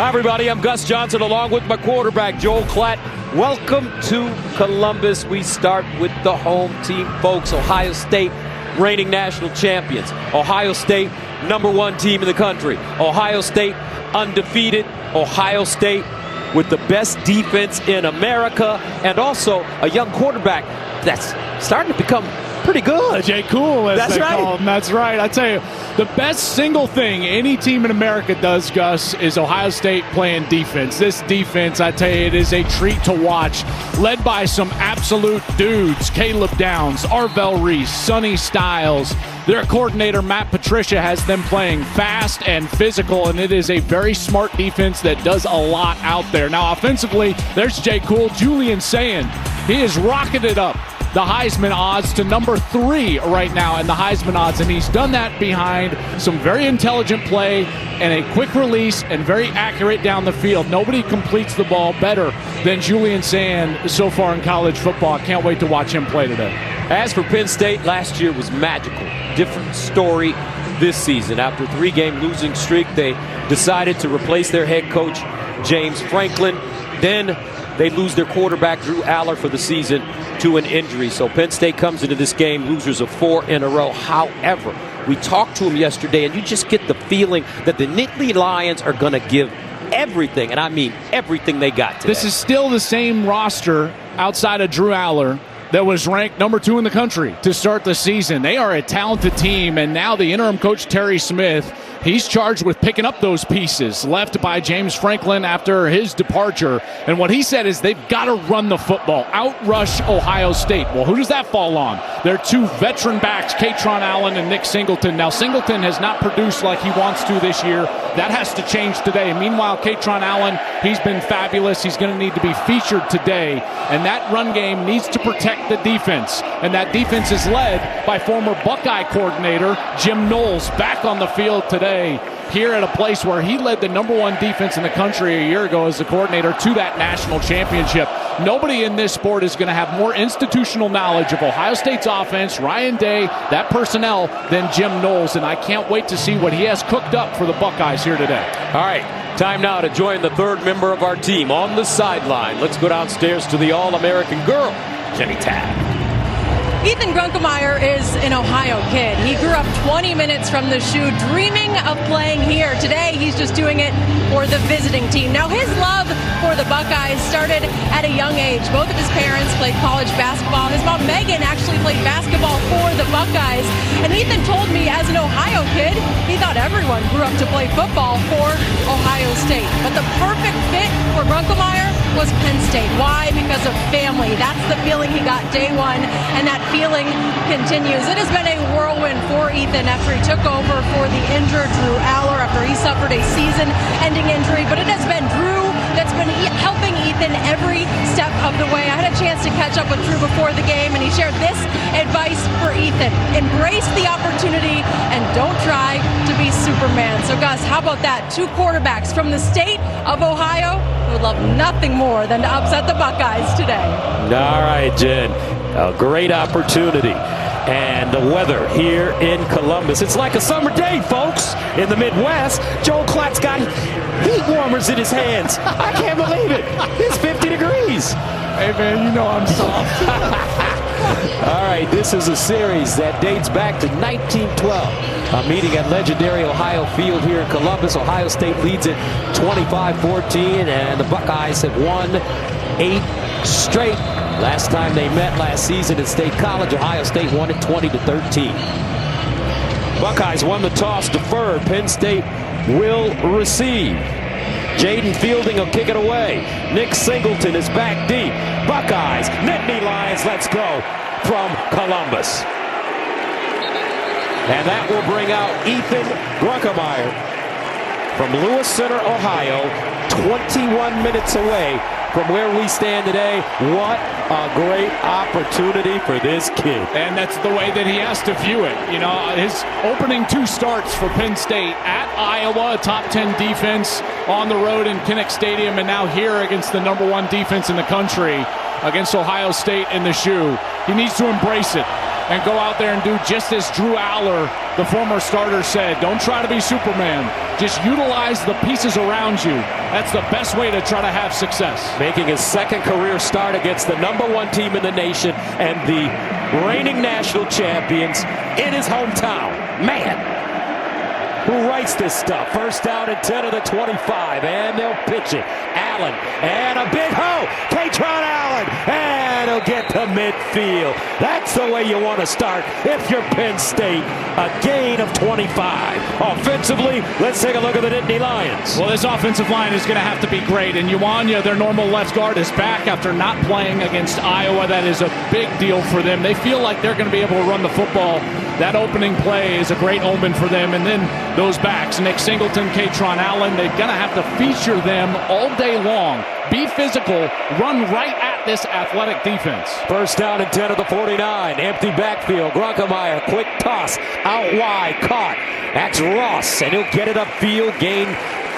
Hi, everybody. I'm Gus Johnson along with my quarterback, Joel Klatt. Welcome to Columbus. We start with the home team, folks. Ohio State, reigning national champions. Ohio State, #1 team in the country. Ohio State, undefeated. Ohio State with the best defense in America, and also a young quarterback that's starting to become pretty good. Jay Cool, as That's they right. call him. That's right. I tell you, the best single thing any team in America does, Gus, is Ohio State playing defense. This defense, I tell you, it is a treat to watch. Led by some absolute dudes. Caleb Downs, Arvell Reese, Sonny Styles. Their coordinator, Matt Patricia, has them playing fast and physical, and it is a very smart defense that does a lot out there. Now, offensively, there's Jay Cool. Julian Sayin, he has rocketed up the Heisman odds to #3 right now in the Heisman odds, and he's done that behind some very intelligent play and a quick release and very accurate down the field. Nobody completes the ball better than Julian Sayin so far in college football. I can't wait to watch him play today. As for Penn State, last year was magical. Different story this season. After a 3-game losing streak, they decided to replace their head coach, James Franklin. Then they lose their quarterback, Drew Aller, for the season to an injury. So Penn State comes into this game losers of 4 in a row. However, we talked to him yesterday, and you just get the feeling that the Nittany Lions are going to give everything, and I mean everything they got today. This is still the same roster outside of Drew Aller that was ranked #2 in the country to start the season. They are a talented team, and now the interim coach, Terry Smith, he's charged with picking up those pieces left by James Franklin after his departure. And what he said is they've got to run the football, outrush Ohio State. Well, who does that fall on? Their 2 veteran backs, Katron Allen and Nick Singleton. Now, Singleton has not produced like he wants to this year. That has to change today. Meanwhile, Katron Allen, he's been fabulous. He's going to need to be featured today. And that run game needs to protect the defense. And that defense is led by former Buckeye coordinator Jim Knowles, back on the field today here at a place where he led the #1 defense in the country a year ago as the coordinator to that national championship. Nobody in this sport is going to have more institutional knowledge of Ohio State's offense, Ryan Day, that personnel, than Jim Knowles, and I can't wait to see what he has cooked up for the Buckeyes here today. All right, time now to join the 3rd member of our team on the sideline. Let's go downstairs to the All-American girl, Jenny Tabb. Ethan Grunkemeyer is an Ohio kid. He grew up 20 minutes from the shoe, dreaming of playing here. Today, he's just doing it for the visiting team. Now, his love for the Buckeyes started at a young age. Both of his parents played college basketball. His mom, Megan, actually played basketball for the Buckeyes. And Ethan told me, as an Ohio kid, he thought everyone grew up to play football for Ohio State. But the perfect fit for Grunkemeyer was Penn State. Why? Because of family. That's the feeling he got day one, and that feeling continues. It has been a whirlwind for Ethan after he took over for the injured Drew Aller after he suffered a season-ending injury. But it has been Drew that's been helping Ethan every step of the way. I had a chance to catch up with Drew before the game, and he shared this advice for Ethan. Embrace the opportunity and don't try to be Superman. So, Gus, how about that? 2 quarterbacks from the state of Ohio who would love nothing more than to upset the Buckeyes today. All right, Jen. A great opportunity. And the weather here in Columbus. It's like a summer day, folks, in the Midwest. Joel Klatt's got heat warmers in his hands. I can't believe it. It's 50 degrees. Hey, man, you know I'm soft. All right, this is a series that dates back to 1912. A meeting at legendary Ohio Field here in Columbus. Ohio State leads it 25-14, and the Buckeyes have won 8 straight. Last time they met last season at State College, Ohio State won it 20-13. Buckeyes won the toss, deferred. Penn State will receive. Jaden Fielding will kick it away. Nick Singleton is back deep. Buckeyes, Nittany Lions, let's go from Columbus. And that will bring out Ethan Grunkemeyer from Lewis Center, Ohio, 21 minutes away from where we stand today. What a great opportunity for this kid. And that's the way that he has to view it. You know, his opening 2 starts for Penn State at Iowa, a top 10 defense, on the road in Kinnick Stadium, and now here against the #1 defense in the country against Ohio State in the shoe. He needs to embrace it. and go out there and do just as Drew Aller, the former starter, said. Don't try to be Superman. Just utilize the pieces around you. That's the best way to try to have success. Making his second career start against the #1 team in the nation and the reigning national champions in his hometown. Man, who writes this stuff? First down and 10 of the 25, and they'll pitch it. Allen, and a big hole. Katron Allen, and he'll get to midfield. That's the way you want to start if you're Penn State. A gain of 25. Offensively, let's take a look at the Nittany Lions. Well, this offensive line is going to have to be great, and Uwanya, their normal left guard, is back after not playing against Iowa. That is a big deal for them. They feel like they're going to be able to run the football. That opening play is a great omen for them. And then those backs, Nick Singleton, Katron Allen, they're going to have to feature them all day long. Be physical, run right at this athletic defense. First down and 10 of the 49. Empty backfield. Grunkemeyer, quick toss. Out wide, caught. That's Ross, and he'll get it upfield, gain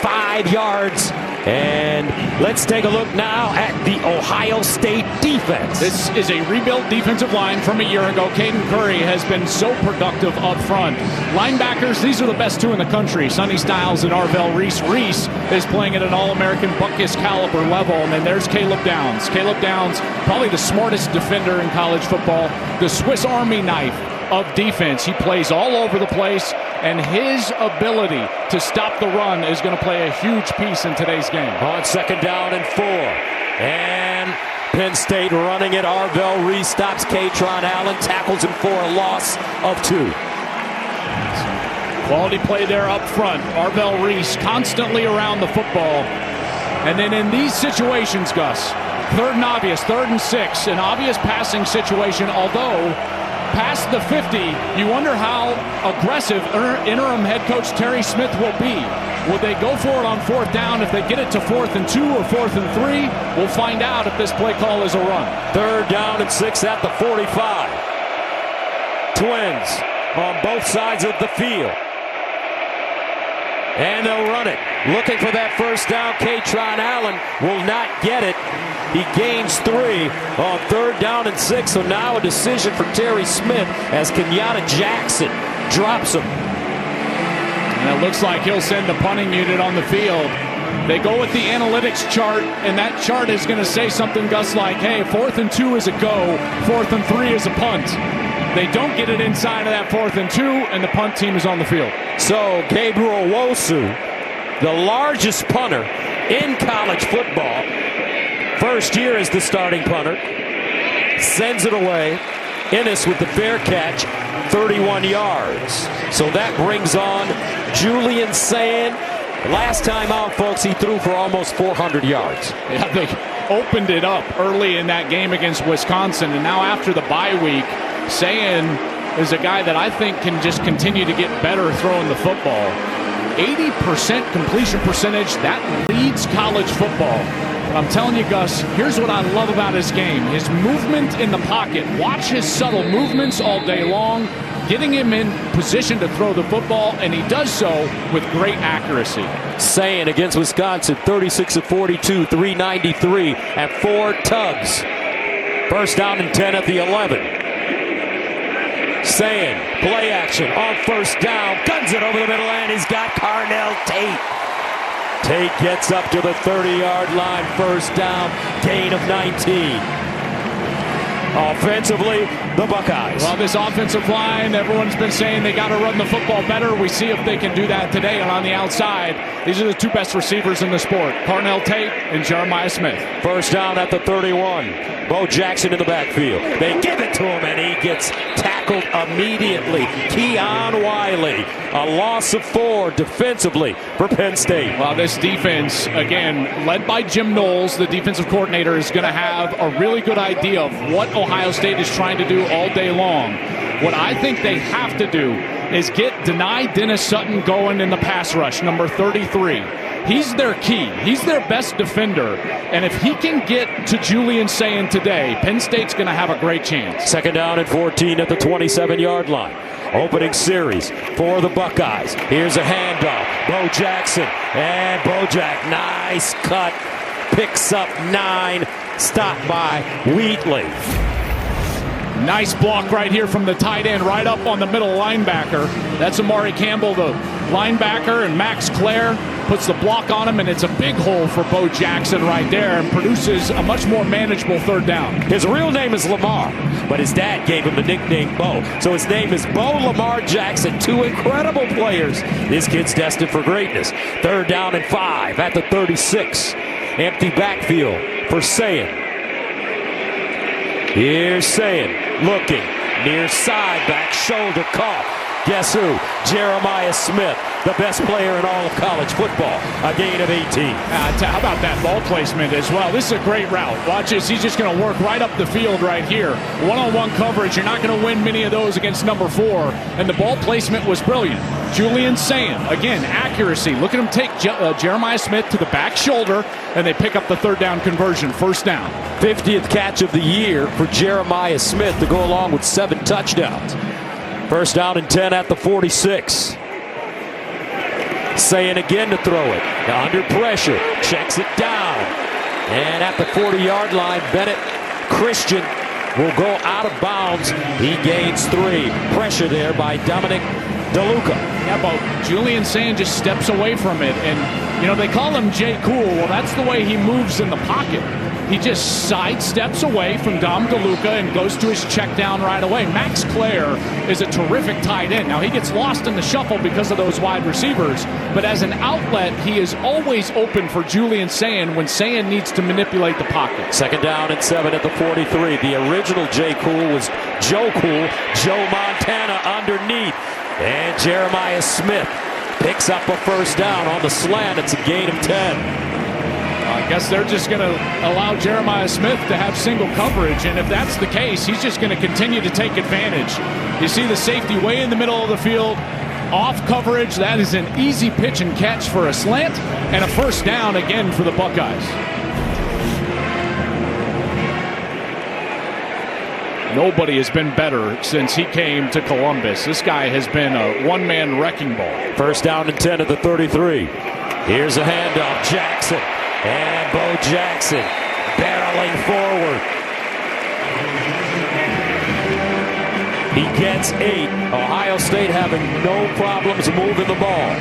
5 yards. And let's take a look now at the Ohio State defense. This is a rebuilt defensive line from a year ago. Caden Curry has been so productive up front. Linebackers, these are the best two in the country. Sonny Styles and Arvell Reese. Reese is playing at an All-American Buckus caliber level. And then there's Caleb Downs. Caleb Downs, probably the smartest defender in college football. The Swiss Army knife of defense. He plays all over the place, and his ability to stop the run is going to play a huge piece in today's game. On second down and 4. And Penn State running it. Arvell Reese stops Katron Allen, tackles him for a loss of 2. Quality play there up front. Arvell Reese constantly around the football. And then in these situations, Gus, 3rd and obvious, 3rd and 6, an obvious passing situation, although past the 50, you wonder how aggressive interim head coach Terry Smith will be. Will they go for it on 4th down? If they get it to 4th and 2 or 4th and 3, we'll find out if this play call is a run. 3rd down and 6 at the 45. Twins on both sides of the field. And they'll run it. Looking for that first down. Katron Allen will not get it. He gains 3 on 3rd down and 6. So now a decision for Terry Smith as Kenyatta Jackson drops him. And it looks like he'll send the punting unit on the field. They go with the analytics chart, and that chart is going to say something, Gus, like, hey, 4th and 2 is a go, 4th and 3 is a punt. They don't get it inside of that 4th and 2, and the punt team is on the field. So Gabriel Wosu, the largest punter in college football, first year as the starting punter, sends it away. Ennis with the fair catch, 31 yards. So that brings on Julian Sayin. Last time out, folks, he threw for almost 400 yards. Yeah, they opened it up early in that game against Wisconsin, and now after the bye week, Sayin is a guy that I think can just continue to get better throwing the football. 80% completion percentage, that leads college football. I'm telling you, Gus, here's what I love about his game. His movement in the pocket. Watch his subtle movements all day long, getting him in position to throw the football, and he does so with great accuracy. Sayin against Wisconsin, 36 of 42, 393 at 4 tugs. First down and 10 at the 11. Sayin, play action on 1st down, guns it over the middle, and he's got Carnell Tate. Tate gets up to the 30-yard line, 1st down, gain of 19. Offensively, the Buckeyes. Well, this offensive line, everyone's been saying they got to run the football better. We see if they can do that today. And on the outside, these are the 2 best receivers in the sport, Carnell Tate and Jeremiah Smith. First down at the 31. Bo Jackson in the backfield. They give it to him, and he gets tackled immediately. Keon Wiley, a loss of 4 defensively for Penn State. Well, this defense, again, led by Jim Knowles, the defensive coordinator, is going to have a really good idea of what Ohio State is trying to do all day long. What I think they have to do is get Deni Dennis Sutton going in the pass rush, number 33. He's their key. He's their best defender. And if he can get to Julian Sayin today, Penn State's going to have a great chance. Second down and 14 at the 27-yard line. Opening series for the Buckeyes. Here's a handoff. Bo Jackson. And Bojack, nice cut. Picks up 9. Stopped by Wheatley. Nice block right here from the tight end, right up on the middle linebacker. That's Amari Campbell, the linebacker, and Max Clare puts the block on him, and it's a big hole for Bo Jackson right there and produces a much more manageable third down. His real name is Lamar, but his dad gave him the nickname Bo. So his name is Bo Lamar Jackson. Two incredible players. This kid's destined for greatness. Third down and 5 at the 36. Empty backfield for Sayin. Here's Sayin looking. Near side, back shoulder caught. Guess who? Jeremiah Smith, the best player in all of college football. A gain of 18. How about that ball placement as well? This is a great route. Watch this. He's just going to work right up the field right here. One-on-one coverage. You're not going to win many of those against number 4. And the ball placement was brilliant. Julian Sayin, again, accuracy. Look at him take Jeremiah Smith to the back shoulder, and they pick up the third down conversion. First down. 50th catch of the year for Jeremiah Smith to go along with 7 touchdowns. First down and 10 at the 46. Sayin again to throw it. Now under pressure. Checks it down. And at the 40-yard line, Bennett Christian will go out of bounds. He gains 3. Pressure there by Dominic DeLuca. Yeah, but Julian Sayin just steps away from it. And, you know, they call him Jay Cool. Well, that's the way he moves in the pocket. He just sidesteps away from Dom DeLuca and goes to his check down right away. Max Clare is a terrific tight end. Now, he gets lost in the shuffle because of those wide receivers, but as an outlet, he is always open for Julian Sayin when Sayin needs to manipulate the pocket. Second down and 7 at the 43. The original Jay Cool was Joe Cool, Joe Montana underneath. And Jeremiah Smith picks up a first down on the slant. It's a gain of 10. I guess they're just going to allow Jeremiah Smith to have single coverage, and if that's the case, he's just going to continue to take advantage. You see the safety way in the middle of the field, off coverage. That is an easy pitch and catch for a slant, and a first down again for the Buckeyes. Nobody has been better since he came to Columbus. This guy has been a one-man wrecking ball. First down and 10 at the 33. Here's a handoff. Jackson. And Bo Jackson barreling forward. He gets 8. Ohio State having no problems moving the ball.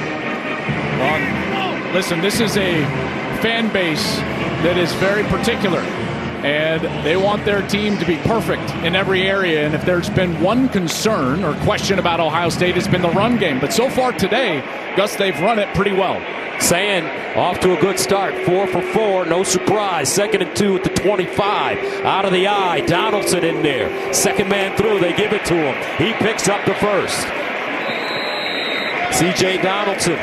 Well, listen, this is a fan base that is very particular, and they want their team to be perfect in every area. And if there's been one concern or question about Ohio State, it's been the run game. But so far today, Gus, they've run it pretty well. Sayin off to a good start. 4 for 4. No surprise. 2nd and 2 at the 25. Out of the eye. Donaldson in there. Second man through. They give it to him. He picks up the first. C.J. Donaldson,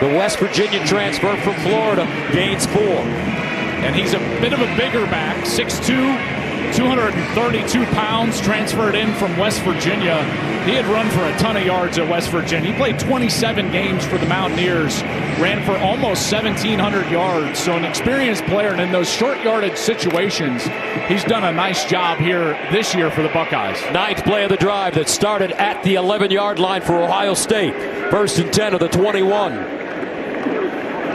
the West Virginia transfer from Florida, gains 4. And he's a bit of a bigger back. 6'2", 232 pounds, transferred in from West Virginia. He had run for a ton of yards at West Virginia. He played 27 games for the Mountaineers, ran for almost 1,700 yards. So an experienced player, and in those short yardage situations, he's done a nice job here this year for the Buckeyes. 9th play of the drive that started at the 11-yard line for Ohio State. 1st and 10 of the 21.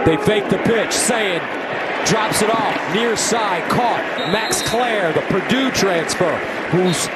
They fake the pitch. Sayin drops it off. Near side, caught. Max Clare, the Purdue transfer, who's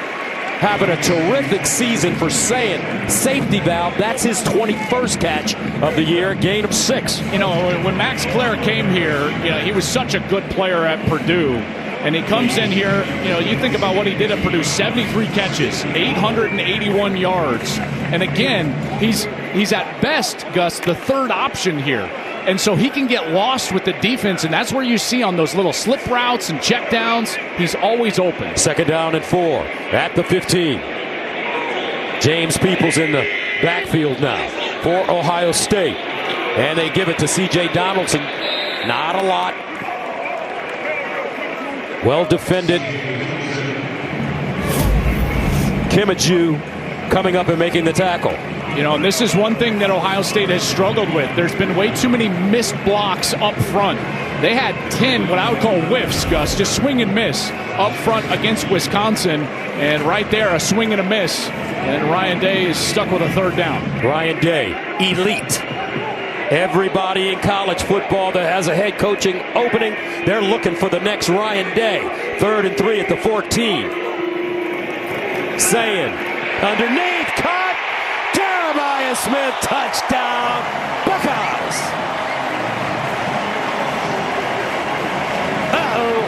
having a terrific season for Sayin. Safety valve, that's his 21st catch of the year, gain of 6. You know, when Max Clare came here, you know, he was such a good player at Purdue. And he comes in here, you know, you think about what he did at Purdue, 73 catches, 881 yards. And again, he's at best, Gus, the third option here. And so he can get lost with the defense, and that's where you see on those little slip routes and checkdowns, he's always open. 2nd down and 4 at the 15. James Peoples in the backfield now for Ohio State. And they give it to C.J. Donaldson. Not a lot. Well defended. Kimaju coming up and making the tackle. You know, and this is one thing that Ohio State has struggled with. There's been way too many missed blocks up front. They had 10 what I would call whiffs, Gus, just swing and miss up front against Wisconsin. And right there, a swing and a miss. And Ryan Day is stuck with a third down. Ryan Day, elite. Everybody in college football that has a head coaching opening, they're looking for the next Ryan Day. 3rd and 3 at the 14. Saying, underneath, caught. Jeremiah Smith, touchdown, Buckeyes. Uh-oh.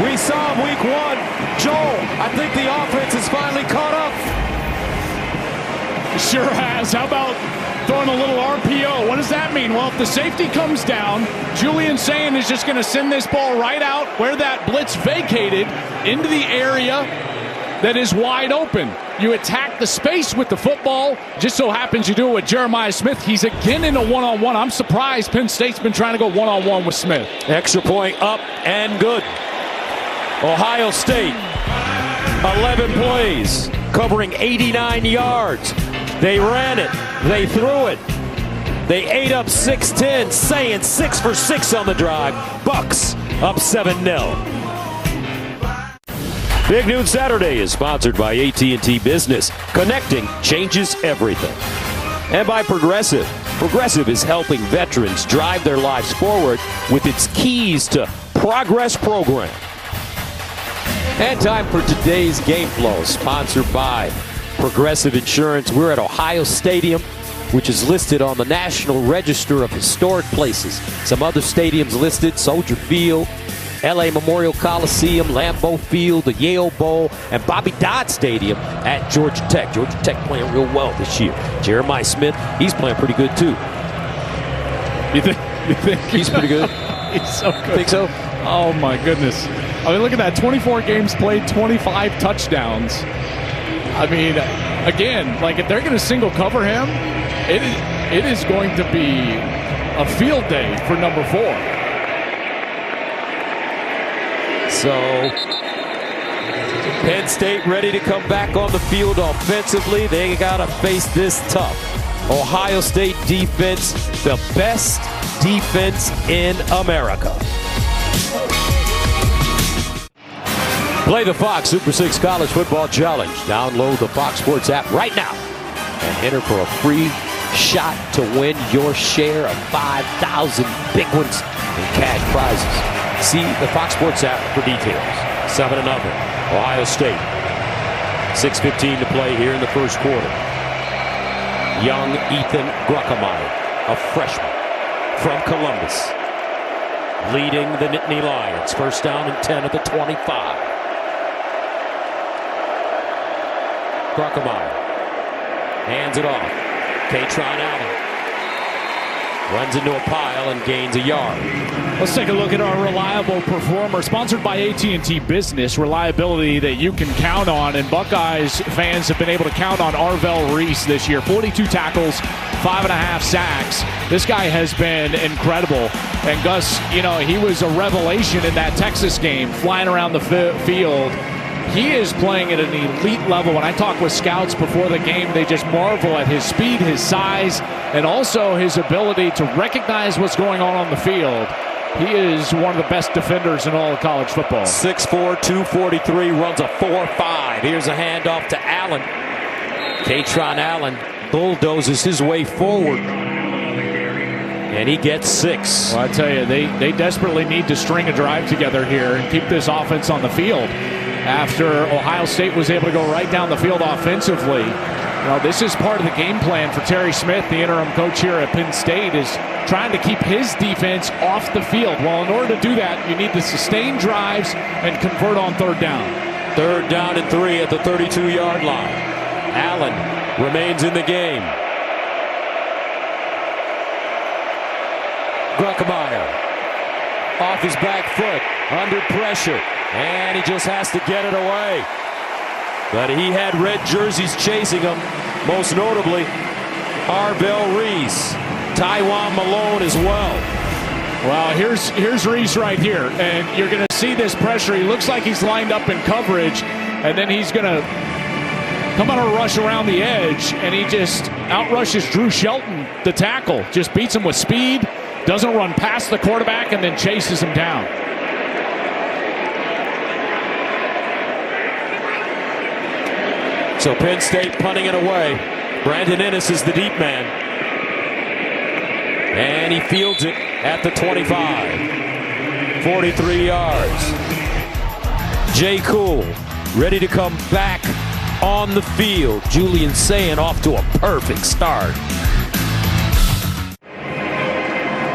We saw him week 1. Joel, I think the offense has finally caught up. Sure has. How about throwing a little RPO? What does that mean? Well, if the safety comes down, Julian Sayin is just going to send this ball right out where that blitz vacated into the area that is wide open. You attack the space with the football. Just so happens you do it with Jeremiah Smith. He's again in a one-on-one. I'm surprised Penn State's been trying to go one-on-one with Smith. Extra point up and good. Ohio State, 11 plays, covering 89 yards. They ran it. They threw it. They ate up 6-10, Saying 6 for 6 on the drive. Bucks up 7-0. Big Noon Saturday is sponsored by AT&T Business. Connecting changes everything. And by Progressive. Progressive is helping veterans drive their lives forward with its Keys to Progress program. And time for today's game flow, sponsored by Progressive Insurance. We're at Ohio Stadium, which is listed on the National Register of Historic Places. Some other stadiums listed: Soldier Field, LA Memorial Coliseum, Lambeau Field, the Yale Bowl, and Bobby Dodd Stadium at Georgia Tech. Georgia Tech playing real well this year. Jeremiah Smith, he's playing pretty good too. You think He's pretty good? He's so good. Think so? Oh my goodness. I mean, look at that. 24 games played, 25 touchdowns. I mean, again, like if they're going to single cover him, it is going to be a field day for number 4. So, Penn State ready to come back on the field offensively. They got to face this tough Ohio State defense, the best defense in America. Play the Fox Super 6 College Football Challenge. Download the Fox Sports app right now and enter for a free shot to win your share of 5,000 big ones and cash prizes. See the Fox Sports app for details. 7-0, Ohio State. 6:15 to play here in the first quarter. Young Ethan Gruckemeyer, a freshman from Columbus, leading the Nittany Lions. First down and 10 at the 25. Gruckemeyer hands it off. Katron Allen runs into a pile and gains a yard. Let's take a look at our reliable performer, sponsored by AT&T Business. Reliability that you can count on, and Buckeyes fans have been able to count on Arvell Reese this year. 42 tackles, 5.5 sacks. This guy has been incredible. And Gus, you know, he was a revelation in that Texas game, flying around the field. He is playing at an elite level. When I talk with scouts before the game, they just marvel at his speed, his size, and also his ability to recognize what's going on the field. He is one of the best defenders in all of college football. 6'4", 243, runs a 4.5. Here's a handoff to Allen. Katron Allen bulldozes his way forward, and he gets 6. Well, I tell you, they desperately need to string a drive together here and keep this offense on the field. After Ohio State was able to go right down the field offensively. Well, this is part of the game plan for Terry Smith, the interim coach here at Penn State, is trying to keep his defense off the field. Well, in order to do that, you need to sustain drives and convert on third down. Third down and 3 at the 32-yard line. Allen remains in the game. Gruckemeyer off his back foot, under pressure, and he just has to get it away. But he had red jerseys chasing him, most notably Arvell Reese, Taiwan Malone as well. Well, here's Reese right here, and you're going to see this pressure. He looks like he's lined up in coverage, and then he's going to come on a rush around the edge, and he just outrushes Drew Shelton, the tackle. Just beats him with speed, doesn't run past the quarterback, and then chases him down. So Penn State punting it away. Brandon Ennis is the deep man. And he fields it at the 25. 43 yards. Jay Cool ready to come back on the field. Julian Sayin off to a perfect start.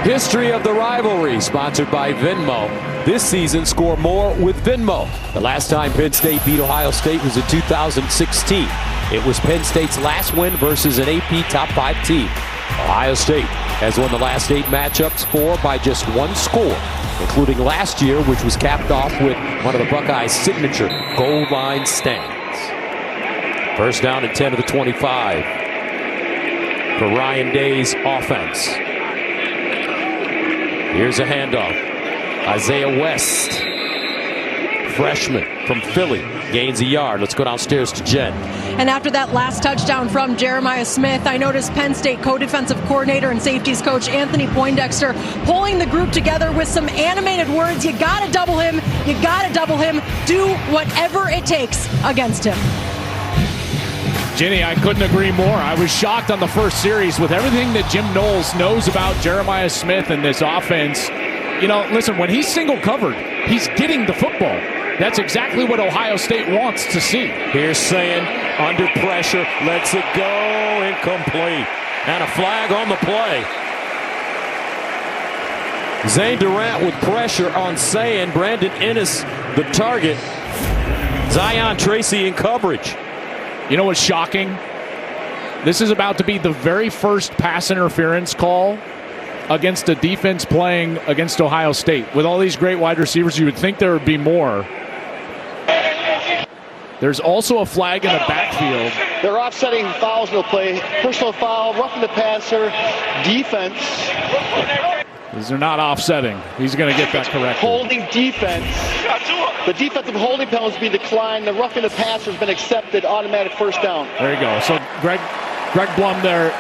History of the rivalry, sponsored by Venmo. This season, score more with Venmo. The last time Penn State beat Ohio State was in 2016. It was Penn State's last win versus an AP Top 5 team. Ohio State has won the last 8 matchups, 4 by just 1 score, including last year, which was capped off with one of the Buckeyes' signature goal line stands. First down and 10 of the 25 for Ryan Day's offense. Here's a handoff. Isaiah West, freshman from Philly, gains a yard. Let's go downstairs to Jen. And after that last touchdown from Jeremiah Smith, I noticed Penn State co-defensive coordinator and safeties coach Anthony Poindexter pulling the group together with some animated words. You got to double him. You got to double him. Do whatever it takes against him. Jenny, I couldn't agree more. I was shocked on the first series with everything that Jim Knowles knows about Jeremiah Smith and this offense. You know, listen, when he's single covered, he's getting the football. That's exactly what Ohio State wants to see. Here's Sayin under pressure, lets it go, incomplete. And a flag on the play. Zane Durant with pressure on Sayin. Brandon Ennis, the target. Zion Tracy in coverage. You know what's shocking? This is about to be the very first pass interference call against a defense playing against Ohio State. With all these great wide receivers, you would think there would be more. There's also a flag in the backfield. They're offsetting fouls in the play. Personal foul, roughing the passer, defense. These are not offsetting. He's going to get that corrected. Holding defense. The defensive holding penalty has been declined. The roughing the passer has been accepted. Automatic first down. There you go. So Greg Blum there,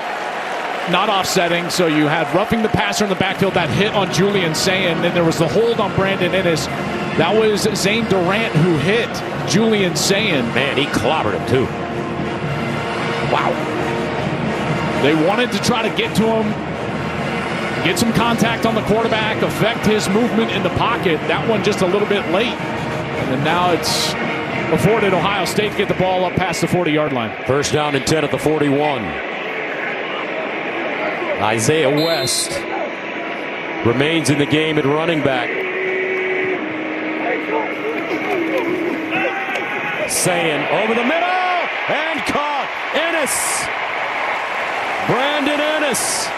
not offsetting. So you had roughing the passer in the backfield, that hit on Julian Sayin. Then there was the hold on Brandon Ennis. That was Zane Durant who hit Julian Sayin. Man, he clobbered him too. Wow. They wanted to try to get to him, get some contact on the quarterback, affect his movement in the pocket. That one just a little bit late. And then now it's afforded Ohio State to get the ball up past the 40-yard line. First down and 10 at the 41. Isaiah West remains in the game at running back. Sayin over the middle and caught. Ennis. Brandon Ennis.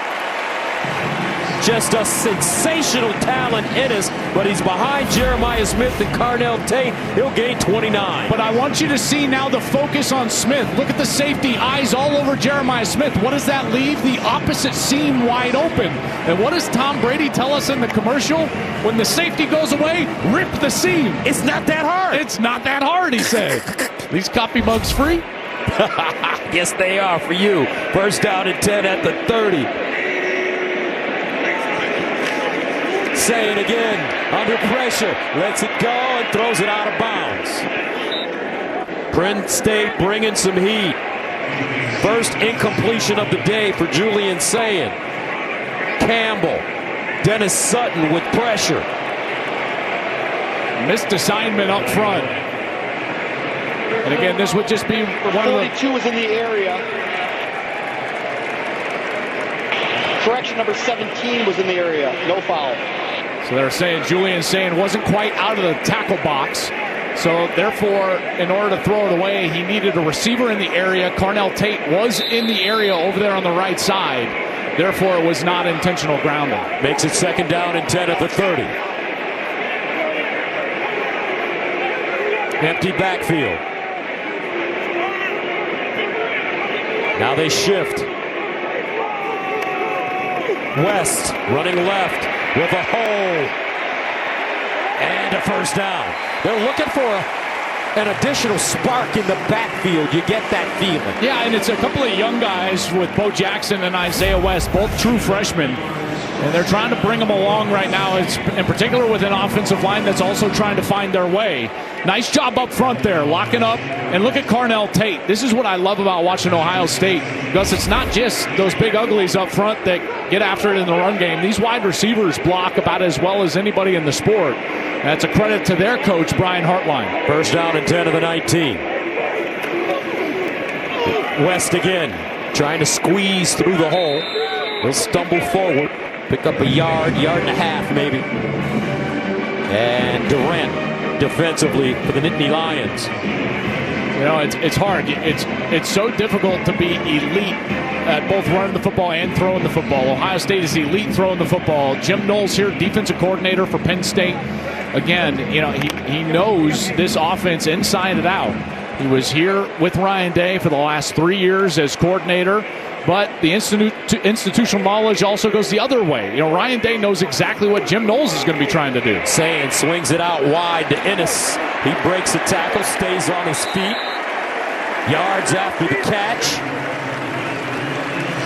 Just a sensational talent, Ennis, but he's behind Jeremiah Smith and Carnell Tate. He'll gain 29. But I want you to see now the focus on Smith. Look at the safety, eyes all over Jeremiah Smith. What does that leave? The opposite seam wide open. And what does Tom Brady tell us in the commercial? When the safety goes away, rip the seam. It's not that hard. It's not that hard, he said. These copy mugs free? Yes, they are for you. First down and 10 at the 30. Sayin again, under pressure, lets it go and throws it out of bounds. Penn State bringing some heat. First incompletion of the day for Julian Sayin. Campbell, Dennis Sutton with pressure. Missed assignment up front. And again, this would just be one of the... 42 was in the area. Correction, number 17 was in the area. No foul. So they're saying Julian Sayin wasn't quite out of the tackle box. So therefore, in order to throw it away, he needed a receiver in the area. Carnell Tate was in the area over there on the right side. Therefore, it was not intentional grounding. Makes it second down and 10 at the 30. Empty backfield. Now they shift. West running left with a hole and a first down. They're looking for an additional spark in the backfield. You get that feeling. Yeah, and it's a couple of young guys with Bo Jackson and Isaiah West, both true freshmen. And they're trying to bring them along right now, in particular with an offensive line that's also trying to find their way. Nice job up front there, locking up. And look at Carnell Tate. This is what I love about watching Ohio State, because it's not just those big uglies up front that get after it in the run game. These wide receivers block about as well as anybody in the sport. That's a credit to their coach, Brian Hartline. First down and 10 of the 19. West again, trying to squeeze through the hole. He'll stumble forward, pick up a yard and a half maybe. And Durant defensively for the Nittany Lions. You know, it's hard. It's so difficult to be elite at both running the football and throwing the football. Ohio State is elite throwing the football. Jim Knowles here, defensive coordinator for Penn State. Again, you know, he knows this offense inside and out. He was here with Ryan Day for the last 3 years as coordinator. But the institutional knowledge also goes the other way. You know, Ryan Day knows exactly what Jim Knowles is going to be trying to do. Sayin swings it out wide to Ennis. He breaks the tackle, stays on his feet. Yards after the catch.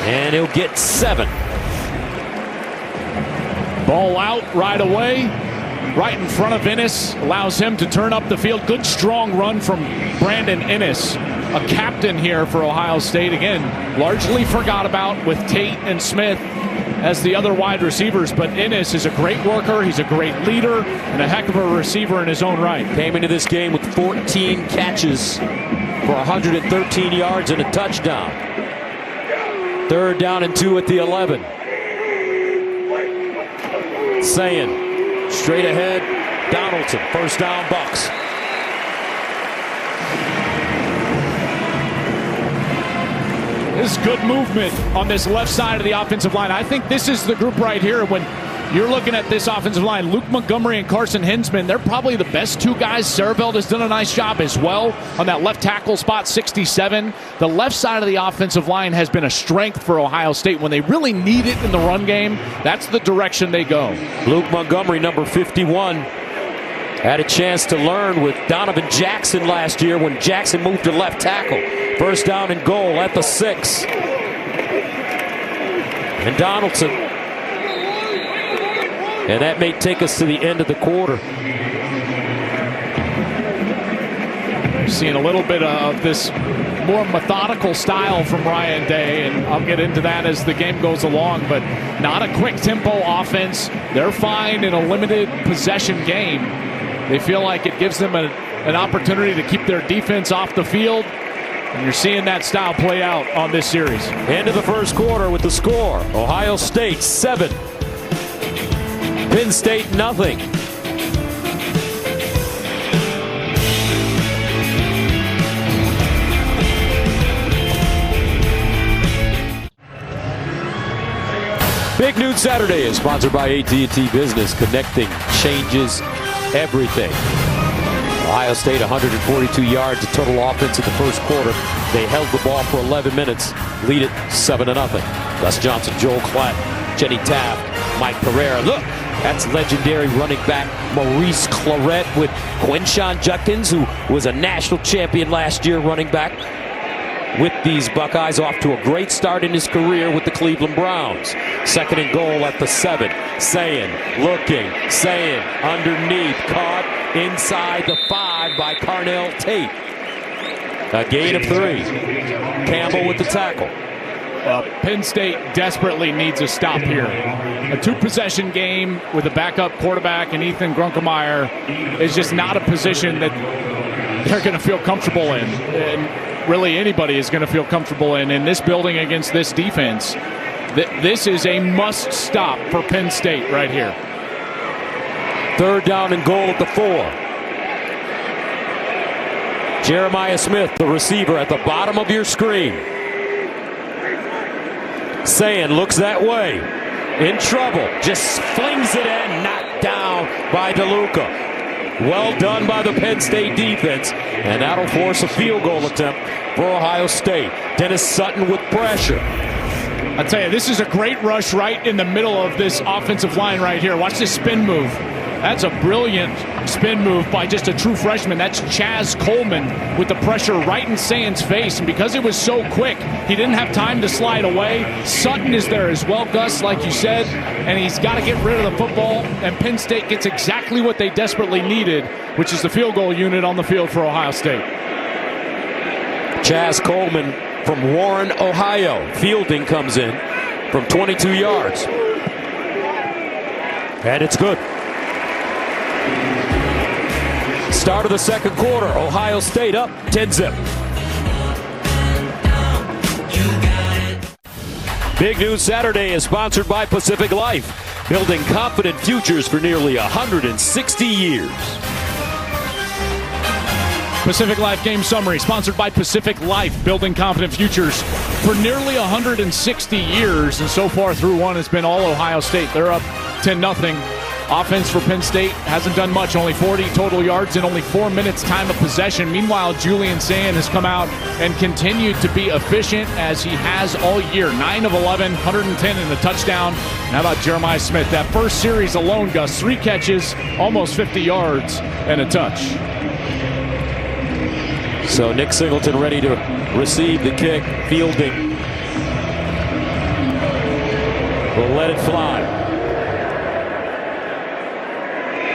And he'll get 7. Ball out right away. Right in front of Ennis. Allows him to turn up the field. Good strong run from Brandon Ennis. A captain here for Ohio State. Again, largely forgot about with Tate and Smith as the other wide receivers. But Ennis is a great worker. He's a great leader and a heck of a receiver in his own right. Came into this game with 14 catches for 113 yards and a touchdown. Third down and 2 at the 11. Sayin straight ahead. Donaldson. First down, Bucks. This is good movement on this left side of the offensive line. I think this is the group right here. When you're looking at this offensive line, Luke Montgomery and Carson Hinsman, they're probably the best two guys. Sarabelt has done a nice job as well on that left tackle spot, 67. The left side of the offensive line has been a strength for Ohio State. When they really need it in the run game, that's the direction they go. Luke Montgomery, number 51. Had a chance to learn with Donovan Jackson last year when Jackson moved to left tackle. First down and goal at the 6. And Donaldson. And that may take us to the end of the quarter. Seeing a little bit of this more methodical style from Ryan Day, and I'll get into that as the game goes along, but not a quick tempo offense. They're fine in a limited possession game. They feel like it gives them an opportunity to keep their defense off the field. And you're seeing that style play out on this series. End of the first quarter with the score. Ohio State 7. Penn State nothing. Big Noon Saturday is sponsored by AT&T Business. Connecting changes everything. Ohio State 142 yards of total offense in the first quarter. They held the ball for 11 minutes. Lead it 7-0. Gus Johnson, Joel Klatt, Jenny Taft, Mike Pereira. Look, that's legendary running back Maurice Clarett with Quinshon Judkins, who was a national champion last year running back with these Buckeyes, off to a great start in his career with the Cleveland Browns. Second and goal at the 7. Sayin looking, Sayin underneath, caught inside the 5 by Carnell Tate. A gain of 3. Campbell with the tackle. Well, Penn State desperately needs a stop here. A 2-possession game with a backup quarterback and Ethan Grunkemeyer is just not a position that they're going to feel comfortable in. And really anybody is going to feel comfortable in this building against this defense. This is a must stop for Penn State right here. Third down and goal at the 4. Jeremiah Smith, the receiver, at the bottom of your screen. Sayin looks that way. In trouble. Just flings it in. Knocked down by DeLuca. Well done by the Penn State defense. And that'll force a field goal attempt for Ohio State. Dennis Sutton with pressure. I'll tell you, this is a great rush right in the middle of this offensive line right here. Watch this spin move. That's a brilliant spin move by just a true freshman. That's Chaz Coleman with the pressure right in Sands' face. And because it was so quick, he didn't have time to slide away. Sutton is there as well, Gus, like you said. And he's got to get rid of the football. And Penn State gets exactly what they desperately needed, which is the field goal unit on the field for Ohio State. Chaz Coleman from Warren, Ohio. Fielding comes in from 22 yards. And it's good. Start of the second quarter. Ohio State up 10-zip. Big News Saturday is sponsored by Pacific Life, building confident futures for nearly 160 years. Pacific Life game summary sponsored by Pacific Life, building confident futures for nearly 160 years. And so far through one, it's been all Ohio State. They're up 10-0. Offense for Penn State hasn't done much, only 40 total yards in only 4 minutes time of possession. Meanwhile, Julian Sand has come out and continued to be efficient as he has all year. 9 of 11, 110 in the touchdown. And how about Jeremiah Smith? That first series alone, Gus, 3 catches, almost 50 yards, and a touch. So Nick Singleton ready to receive the kick. Fielding will let it fly.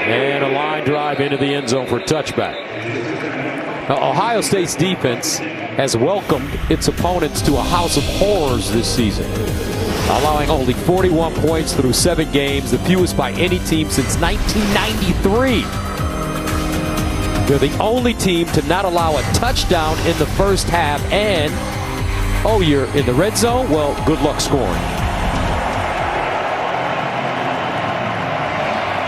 And a line drive into the end zone for a touchback. Now, Ohio State's defense has welcomed its opponents to a house of horrors this season, allowing only 41 points through 7 games, the fewest by any team since 1993. They're the only team to not allow a touchdown in the first half. And, oh, you're in the red zone? Well, good luck scoring.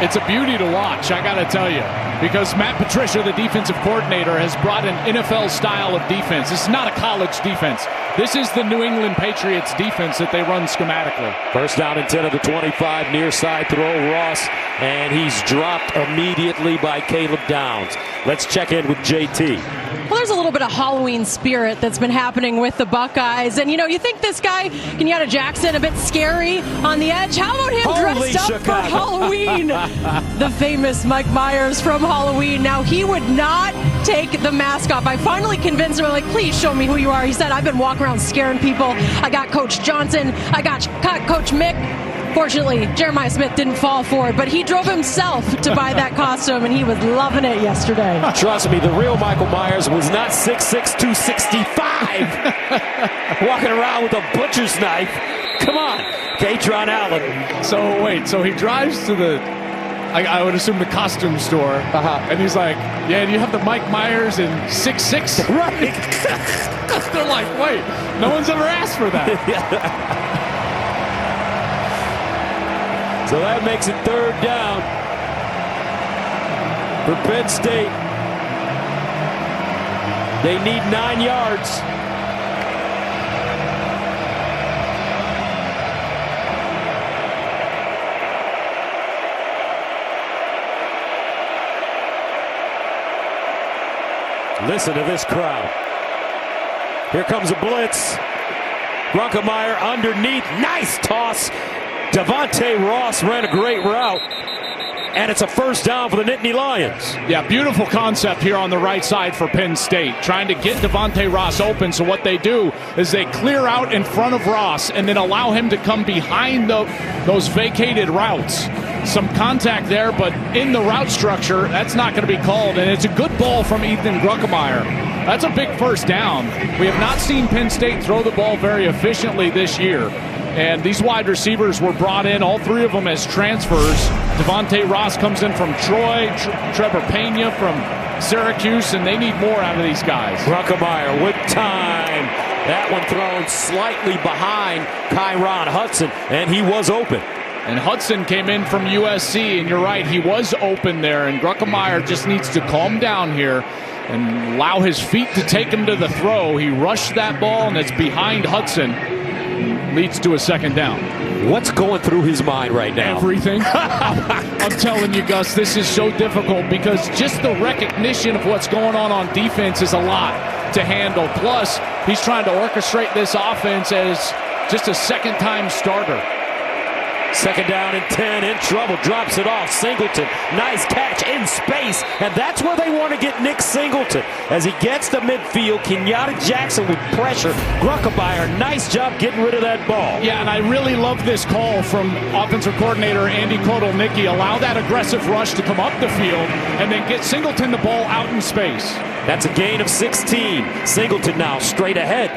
It's a beauty to watch, I got to tell you, because Matt Patricia, the defensive coordinator, has brought an NFL style of defense. This is not a college defense. This is the New England Patriots defense that they run schematically. First down and 10 of the 25, near side throw, Ross, and he's dropped immediately by Caleb Downs. Let's check in with JT. Well, there's a little bit of Halloween spirit that's been happening with the Buckeyes. And, you think this guy, Kenyatta Jackson, a bit scary on the edge. How about him dressed up for Halloween? The famous Mike Myers from Halloween. Now, he would not take the mask off. I finally convinced him, I'm like, please show me who you are. He said, I've been walking around scaring people. I got Coach Johnson. I got Coach Mick. Fortunately, Jeremiah Smith didn't fall for it, but he drove himself to buy that costume, and he was loving it yesterday. Trust me, the real Michael Myers was not 6'6", 265, walking around with a butcher's knife. Come on, Katron Allen. So, wait, so he drives to the, I would assume, the costume store, and he's like, yeah, do you have the Mike Myers in 6'6"? Right. They're like, wait, no one's ever asked for that. So that makes it third down for Penn State. They need 9 yards. Listen to this crowd. Here comes a blitz. Grunkemeyer underneath. Nice toss. Devontae Ross ran a great route, and it's a first down for the Nittany Lions. Yeah, beautiful concept here on the right side for Penn State, trying to get Devontae Ross open. So what they do is they clear out in front of Ross and then allow him to come behind those vacated routes. Some contact there, but in the route structure, that's not going to be called, and it's a good ball from Ethan Grunkemeyer. That's a big first down. We have not seen Penn State throw the ball very efficiently this year. And these wide receivers were brought in, all 3 of them as transfers. Devontae Ross comes in from Troy, Trevor Pena from Syracuse, and they need more out of these guys. Grunkemeyer with time. That one thrown slightly behind Kyron Hudson, and he was open. And Hudson came in from USC, and you're right, he was open there. And Grunkemeyer just needs to calm down here and allow his feet to take him to the throw. He rushed that ball, and it's behind Hudson. Leads to a second down. What's going through his mind right now? Everything. I'm telling you, Gus, this is so difficult because just the recognition of what's going on defense is a lot to handle. Plus, he's trying to orchestrate this offense as just a second-time starter. Second down and 10, in trouble, drops it off. Singleton, nice catch in space, and that's where they want to get Nick Singleton. As he gets to midfield, Kenyatta Jackson with pressure. Grunkemeyer, nice job getting rid of that ball. Yeah, and I really love this call from offensive coordinator Andy Kotelnicki. Allow that aggressive rush to come up the field and then get Singleton the ball out in space. That's a gain of 16. Singleton now straight ahead.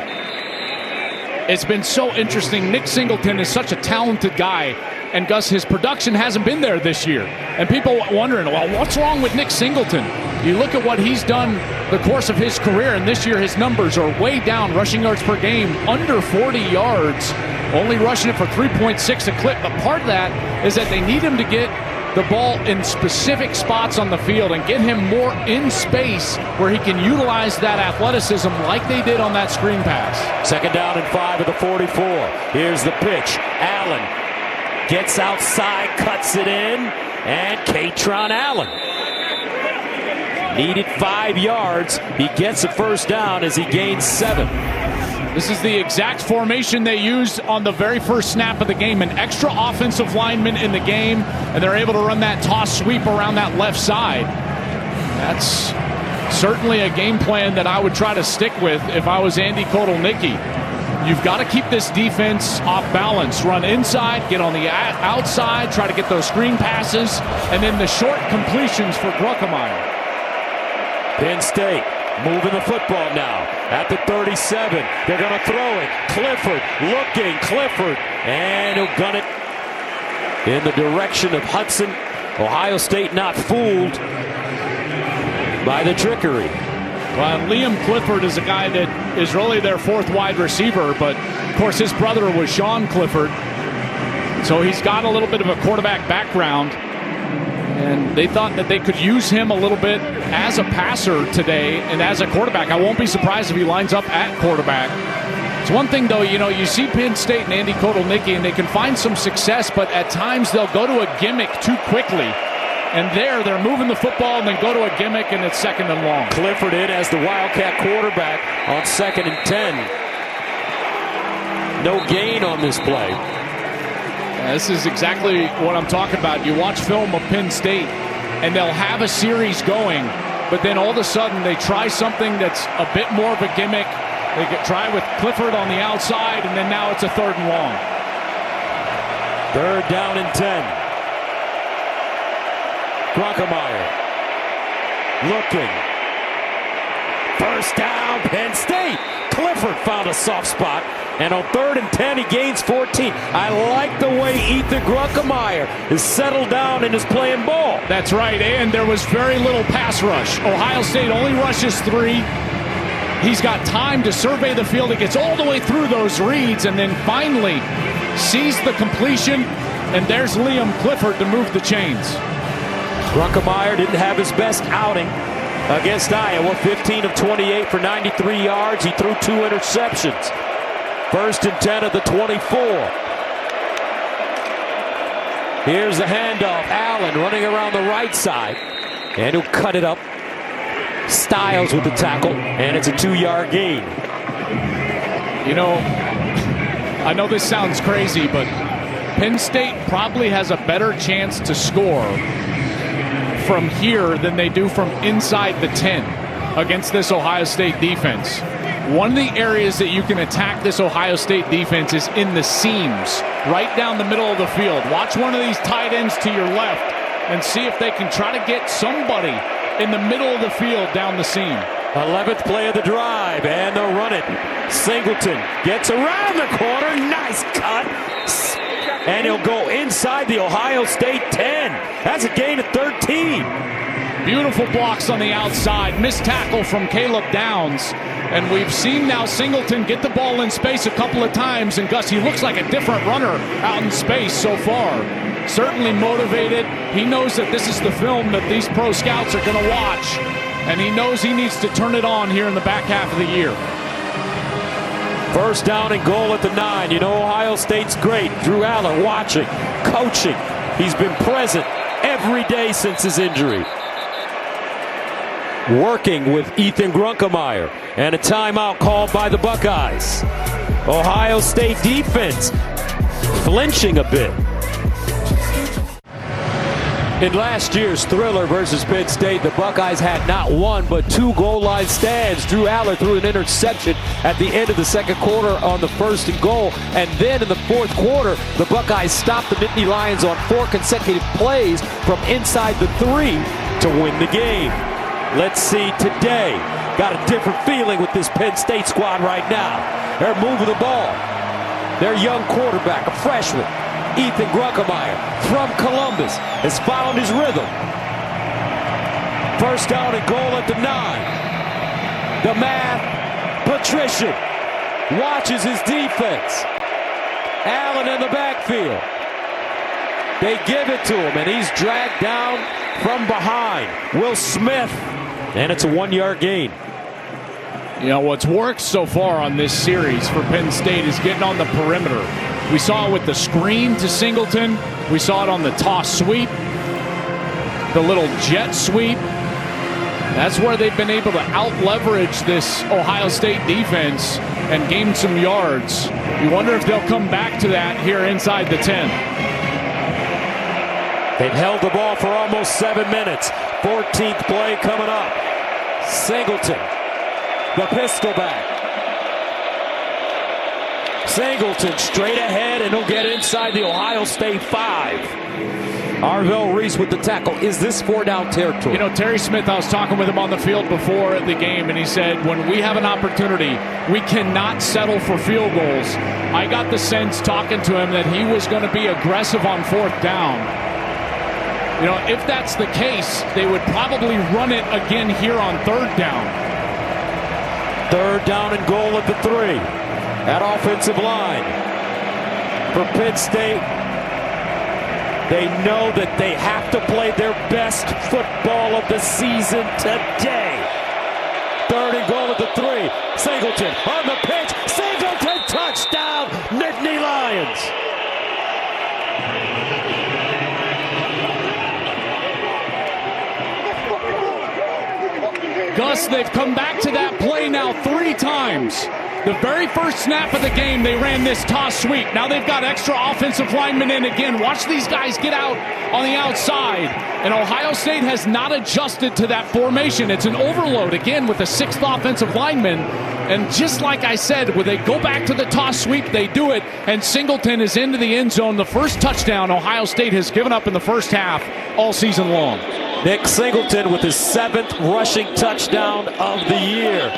It's been so interesting. Nick Singleton is such a talented guy, and Gus, his production hasn't been there this year. And people wondering, well, what's wrong with Nick Singleton? You look at what he's done the course of his career, and this year his numbers are way down. Rushing yards per game, under 40 yards, only rushing it for 3.6 a clip. But part of that is that they need him to get the ball in specific spots on the field and get him more in space where he can utilize that athleticism like they did on that screen pass. Second down and 5 at the 44. Here's the pitch. Allen gets outside, cuts it in, and Katron Allen needed 5 yards. He gets a first down as he gains 7. This is the exact formation they used on the very first snap of the game. An extra offensive lineman in the game, and they're able to run that toss sweep around that left side. That's certainly a game plan that I would try to stick with if I was Andy Kotelnicki. You've got to keep this defense off balance. Run inside, get on the outside, try to get those screen passes, and then the short completions for Grunkemeyer. Penn State moving the football now at the 37. They're going to throw it. Clifford looking. Clifford. And he'll gun it in the direction of Hudson. Ohio State not fooled by the trickery. Well, Liam Clifford is a guy that is really their fourth wide receiver, but of course his brother was Sean Clifford. So he's got a little bit of a quarterback background. And they thought that they could use him a little bit as a passer today and as a quarterback. I won't be surprised if he lines up at quarterback. It's one thing, though, you see Penn State and Andy Kotelnicki, and they can find some success, but at times they'll go to a gimmick too quickly. And they're moving the football and then go to a gimmick, and it's second and long. Clifford in as the Wildcat quarterback on 2nd and 10. No gain on this play. This is exactly what I'm talking about. You watch film of Penn State, and they'll have a series going, but then all of a sudden they try something that's a bit more of a gimmick. They try with Clifford on the outside, and then now it's a 3rd and long. 3rd down and 10. Grunkemeyer looking. First down, Penn State. Clifford found a soft spot. And on 3rd and 10, he gains 14. I like the way Ethan Grunkemeyer is settled down and is playing ball. That's right, and there was very little pass rush. Ohio State only rushes 3. He's got time to survey the field. He gets all the way through those reads and then finally sees the completion. And there's Liam Clifford to move the chains. Grunkemeyer didn't have his best outing against Iowa. 15 of 28 for 93 yards. He threw 2 interceptions. 1st and 10 at the 24. Here's the handoff. Allen running around the right side. And he'll cut it up. Styles with the tackle. And it's a 2-yard gain. I know this sounds crazy, but Penn State probably has a better chance to score from here than they do from inside the 10 against this Ohio State defense. One of the areas that you can attack this Ohio State defense is in the seams, right down the middle of the field. Watch one of these tight ends to your left and see if they can try to get somebody in the middle of the field down the seam. 11th play of the drive, and they'll run it. Singleton gets around the corner. Nice cut. And he'll go inside the Ohio State 10. That's a gain of 13. Beautiful blocks on the outside. Missed tackle from Caleb Downs. And we've seen now Singleton get the ball in space a couple of times. And Gus, he looks like a different runner out in space so far. Certainly motivated. He knows that this is the film that these pro scouts are going to watch. And he knows he needs to turn it on here in the back half of the year. First down and goal at the 9. Ohio State's great. Drew Allen watching, coaching. He's been present every day since his injury. Working with Ethan Grunkemeyer. And a timeout called by the Buckeyes. Ohio State defense flinching a bit. In last year's thriller versus Penn State, the Buckeyes had not one but two goal line stands. Drew Aller threw an interception at the end of the second quarter on the 1st and goal. And then in the fourth quarter, the Buckeyes stopped the Nittany Lions on 4 consecutive plays from inside the 3 to win the game. Let's see today. Got a different feeling with this Penn State squad right now. They're moving the ball. Their young quarterback, a freshman, Ethan Grunkemeyer from Columbus, has found his rhythm. First down and goal at the 9. The mathematician watches his defense. Allen in the backfield. They give it to him, and he's dragged down from behind. Will Smith, and it's a 1-yard gain. You know, what's worked so far on this series for Penn State is getting on the perimeter. We saw it with the screen to Singleton. We saw it on the toss sweep, the little jet sweep. That's where they've been able to out-leverage this Ohio State defense and gain some yards. You wonder if they'll come back to that here inside the 10. They've held the ball for almost 7 minutes. 14th play coming up. Singleton, the pistol back. Singleton straight ahead, and he'll get inside the Ohio State 5. Arvell Reese with the tackle. Is this 4-down territory? You know, Terry Smith, I was talking with him on the field before the game, and he said, when we have an opportunity, we cannot settle for field goals. I got the sense talking to him that he was going to be aggressive on 4th down. You know, if that's the case, they would probably run it again here on 3rd down. 3rd down and goal at the 3. That offensive line for Penn State, they know that they have to play their best football of the season today. 3rd and goal at the 3. Singleton on the pitch. Singleton, touchdown, Nittany Lions. Gus, they've come back to that play now 3 times. The very first snap of the game, they ran this toss sweep. Now they've got extra offensive linemen in again. Watch these guys get out on the outside. And Ohio State has not adjusted to that formation. It's an overload again with the 6th offensive lineman. And just like I said, when they go back to the toss sweep, they do it. And Singleton is into the end zone. The first touchdown Ohio State has given up in the first half all season long. Nick Singleton with his 7th rushing touchdown of the year.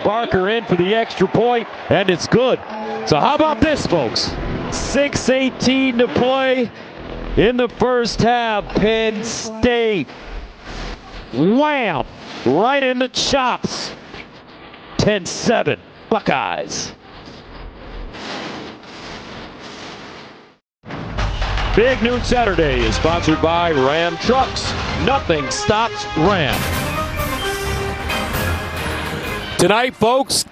Barker in for the extra point, and it's good. So how about this, folks? 6:18 to play in the first half. Penn State, wham, right in the chops. 10-7, Buckeyes. Big Noon Saturday is sponsored by Ram Trucks. Nothing stops Ram. Tonight, folks,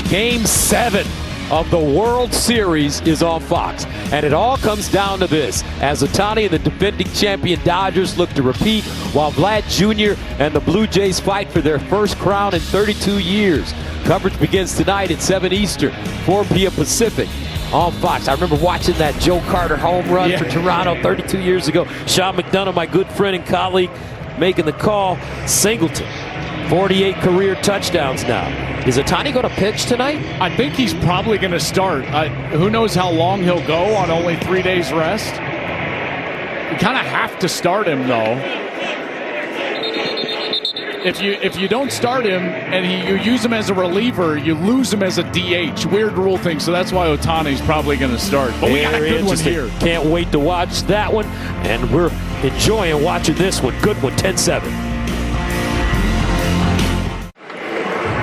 Game 7 of the World Series is on Fox. And it all comes down to this. As Ohtani and the defending champion Dodgers look to repeat, while Vlad Jr. and the Blue Jays fight for their first crown in 32 years. Coverage begins tonight at 7 Eastern, 4 p.m. Pacific on Fox. I remember watching that Joe Carter home run for Toronto 32 years ago. Sean McDonough, my good friend and colleague, making the call. Singleton, 48 career touchdowns now. Is Ohtani going to pitch tonight? I think he's probably going to start. Who knows how long he'll go on only 3 days rest. You kind of have to start him, though. If you don't start him and you use him as a reliever, you lose him as a DH. Weird rule thing, so that's why Ohtani's probably going to start. But we got a good one here. Can't wait to watch that one, and we're enjoying watching this one. Good one, 10-7.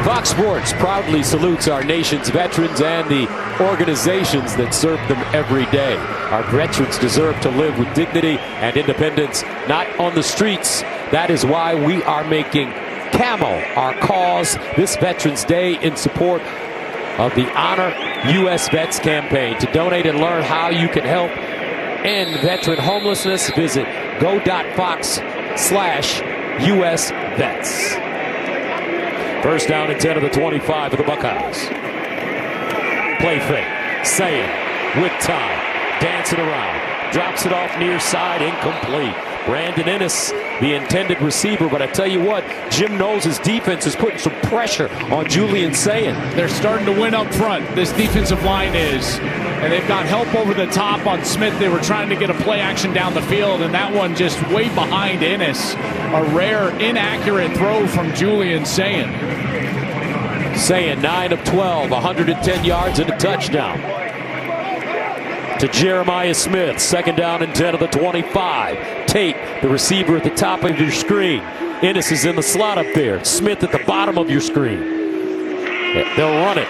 Fox Sports proudly salutes our nation's veterans and the organizations that serve them every day. Our veterans deserve to live with dignity and independence, not on the streets. That is why we are making Camo our cause this Veterans Day in support of the Honor U.S. Vets campaign. To donate and learn how you can help end veteran homelessness, visit go.fox/US Vets. First down and 10 of the 25 of the Buckeyes. Play fake. Saying with time. Dancing around. Drops it off near side. Incomplete. Brandon Ennis, the intended receiver. But I tell you what, Jim Knowles' defense is putting some pressure on Julian Sayin. They're starting to win up front. This defensive line is. And they've got help over the top on Smith. They were trying to get a play action down the field, and that one just way behind Ennis. A rare, inaccurate throw from Julian Sayin. Sayin, 9 of 12, 110 yards and a touchdown. To Jeremiah Smith, 2nd down and 10 of the 25. Tate, the receiver at the top of your screen. Ennis is in the slot up there. Smith at the bottom of your screen. They'll run it.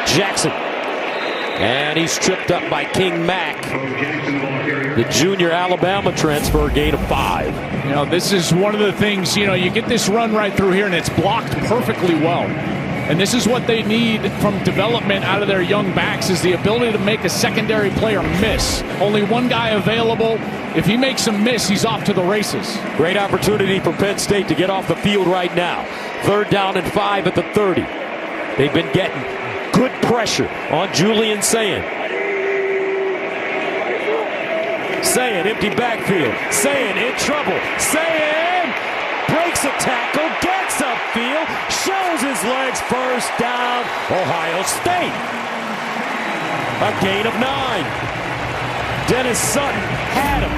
Jackson. And he's tripped up by King Mack, the junior Alabama transfer, gain of 5. You know, this is one of the things, you know, you get this run right through here and it's blocked perfectly well. And this is what they need from development out of their young backs, is the ability to make a secondary player miss. Only one guy available. If he makes him miss, he's off to the races. Great opportunity for Penn State to get off the field right now. 3rd down and 5 at the 30. They've been getting good pressure on Julian Sayin. Sayin, empty backfield. Sayin in trouble. Sayin breaks a tackle, gets upfield, shows his legs, 1st down, Ohio State. A gain of 9. Dennis Sutton had him.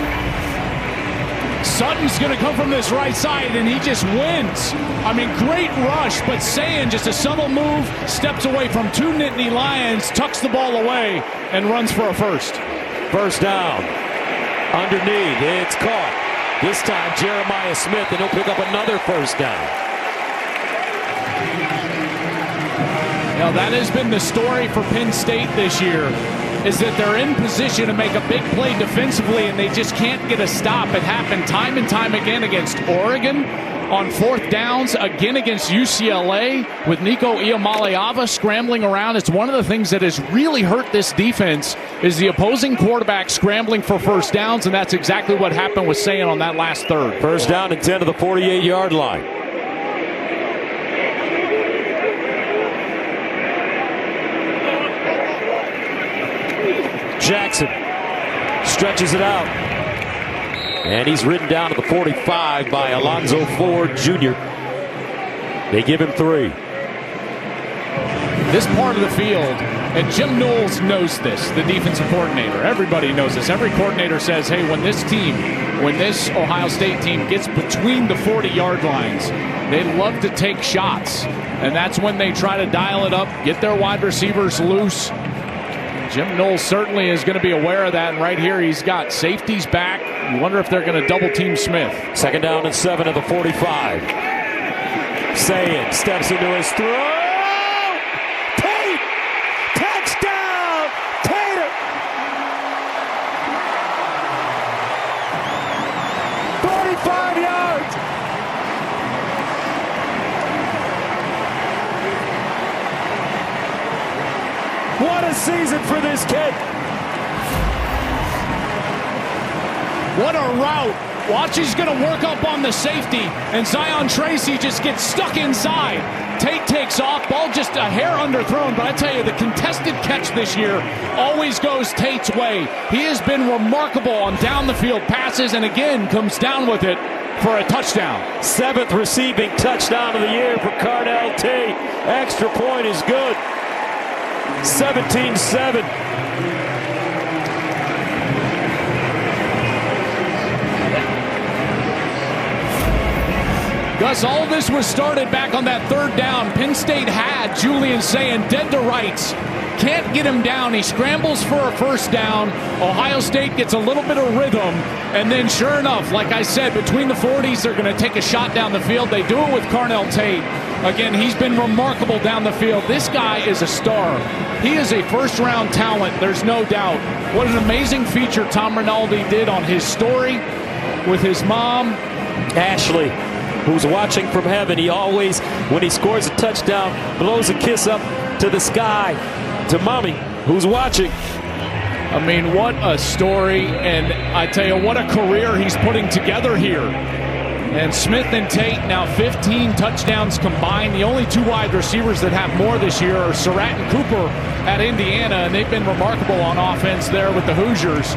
Sutton's going to come from this right side, and he just wins. I mean, great rush, but Sayin, just a subtle move, steps away from 2 Nittany Lions, tucks the ball away, and runs for a first. 1st down. Underneath, it's caught. This time, Jeremiah Smith, and he'll pick up another 1st down. Now, that has been the story for Penn State this year, is that they're in position to make a big play defensively, and they just can't get a stop. It happened time and time again against Oregon on 4th downs, again against UCLA with Nico Iamaleava scrambling around. It's one of the things that has really hurt this defense, is the opposing quarterback scrambling for 1st downs, and that's exactly what happened with Sayin on that last third. 1st down and 10 to the 48-yard line. Jackson stretches it out. And he's ridden down to the 45 by Alonzo Ford Jr. They give him 3. This part of the field, and Jim Knowles knows this, the defensive coordinator. Everybody knows this. Every coordinator says, hey, when this Ohio State team gets between the 40-yard lines, they love to take shots. And that's when they try to dial it up, get their wide receivers loose. Jim Knowles certainly is going to be aware of that. And right here, he's got safeties back. You wonder if they're going to double team Smith. 2nd down and 7 of the 45. Sayin steps into his throw. Tate! Touchdown! Tater! 45 yards! What a season for this kid! What a route. Watch, he's going to work up on the safety, and Zion Tracy just gets stuck inside. Tate takes off, ball just a hair underthrown, but I tell you, the contested catch this year always goes Tate's way. He has been remarkable on down the field passes, and again comes down with it for a touchdown. 7th receiving touchdown of the year for Carnell Tate. Extra point is good. 17-7. Gus, all this was started back on that 3rd down. Penn State had Julian Sayin dead to rights. Can't get him down. He scrambles for a 1st down. Ohio State gets a little bit of rhythm. And then sure enough, like I said, between the 40s, they're going to take a shot down the field. They do it with Carnell Tate. Again, he's been remarkable down the field. This guy is a star. He is a 1st-round talent, there's no doubt. What an amazing feature Tom Rinaldi did on his story with his mom, Ashley, who's watching from heaven. He always, when he scores a touchdown, blows a kiss up to the sky to mommy, who's watching. I mean, what a story, and I tell you, what a career he's putting together here. And Smith and Tate now 15 touchdowns combined. The only 2 wide receivers that have more this year are Surratt and Cooper at Indiana, and they've been remarkable on offense there with the Hoosiers.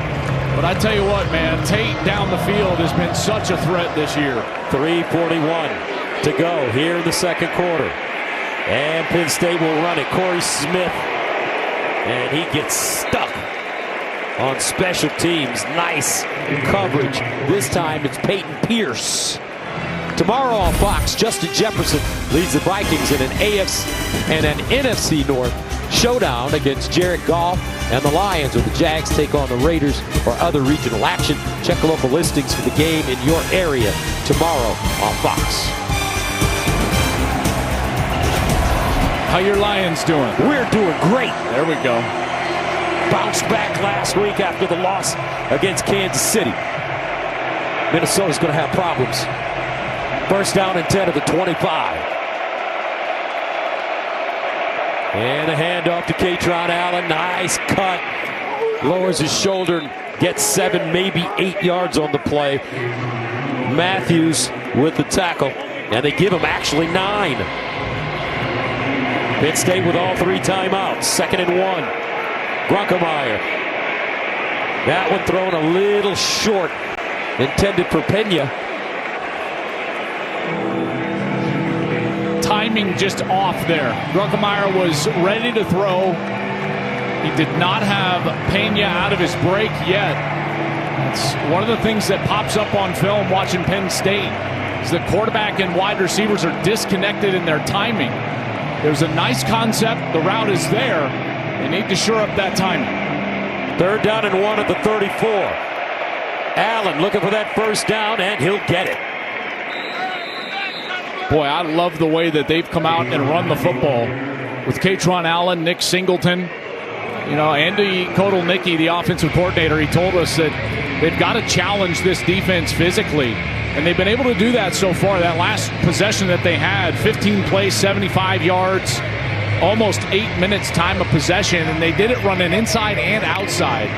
But I tell you what, man, Tate down the field has been such a threat this year. 3:41 to go here in the second quarter. And Penn State will run it. Corey Smith. And he gets stuck on special teams. Nice coverage. This time it's Peyton Pierce. Tomorrow on Fox, Justin Jefferson leads the Vikings in an AFC and an NFC North showdown against Jared Goff and the Lions, where the Jags take on the Raiders or other regional action. Check local listings for the game in your area tomorrow on Fox. How your Lions doing? We're doing great. There we go. Bounced back last week after the loss against Kansas City. Minnesota's going to have problems. First down and 10 at the 25. And a handoff to Kaytron Allen. Nice cut. Lowers his shoulder and gets 7, maybe 8 yards on the play. Matthews with the tackle. And they give him actually 9. Penn State with all 3 timeouts. 2nd and 1. Grunkemeyer. That one thrown a little short. Intended for Pena. Timing just off there. Grunkemeyer was ready to throw. He did not have Pena out of his break yet. It's one of the things that pops up on film watching Penn State is the quarterback and wide receivers are disconnected in their timing. There's a nice concept. The route is there. They need to shore up that timing. 3rd down and 1 at the 34. Allen looking for that first down, and he'll get it. Boy, I love the way that they've come out and run the football with Kaytron Allen, Nick Singleton. You know, Andy Kotelnicki, the offensive coordinator, he told us that they've got to challenge this defense physically. And they've been able to do that so far. That last possession that they had, 15 plays, 75 yards, almost 8 minutes time of possession. And they did it running inside and outside.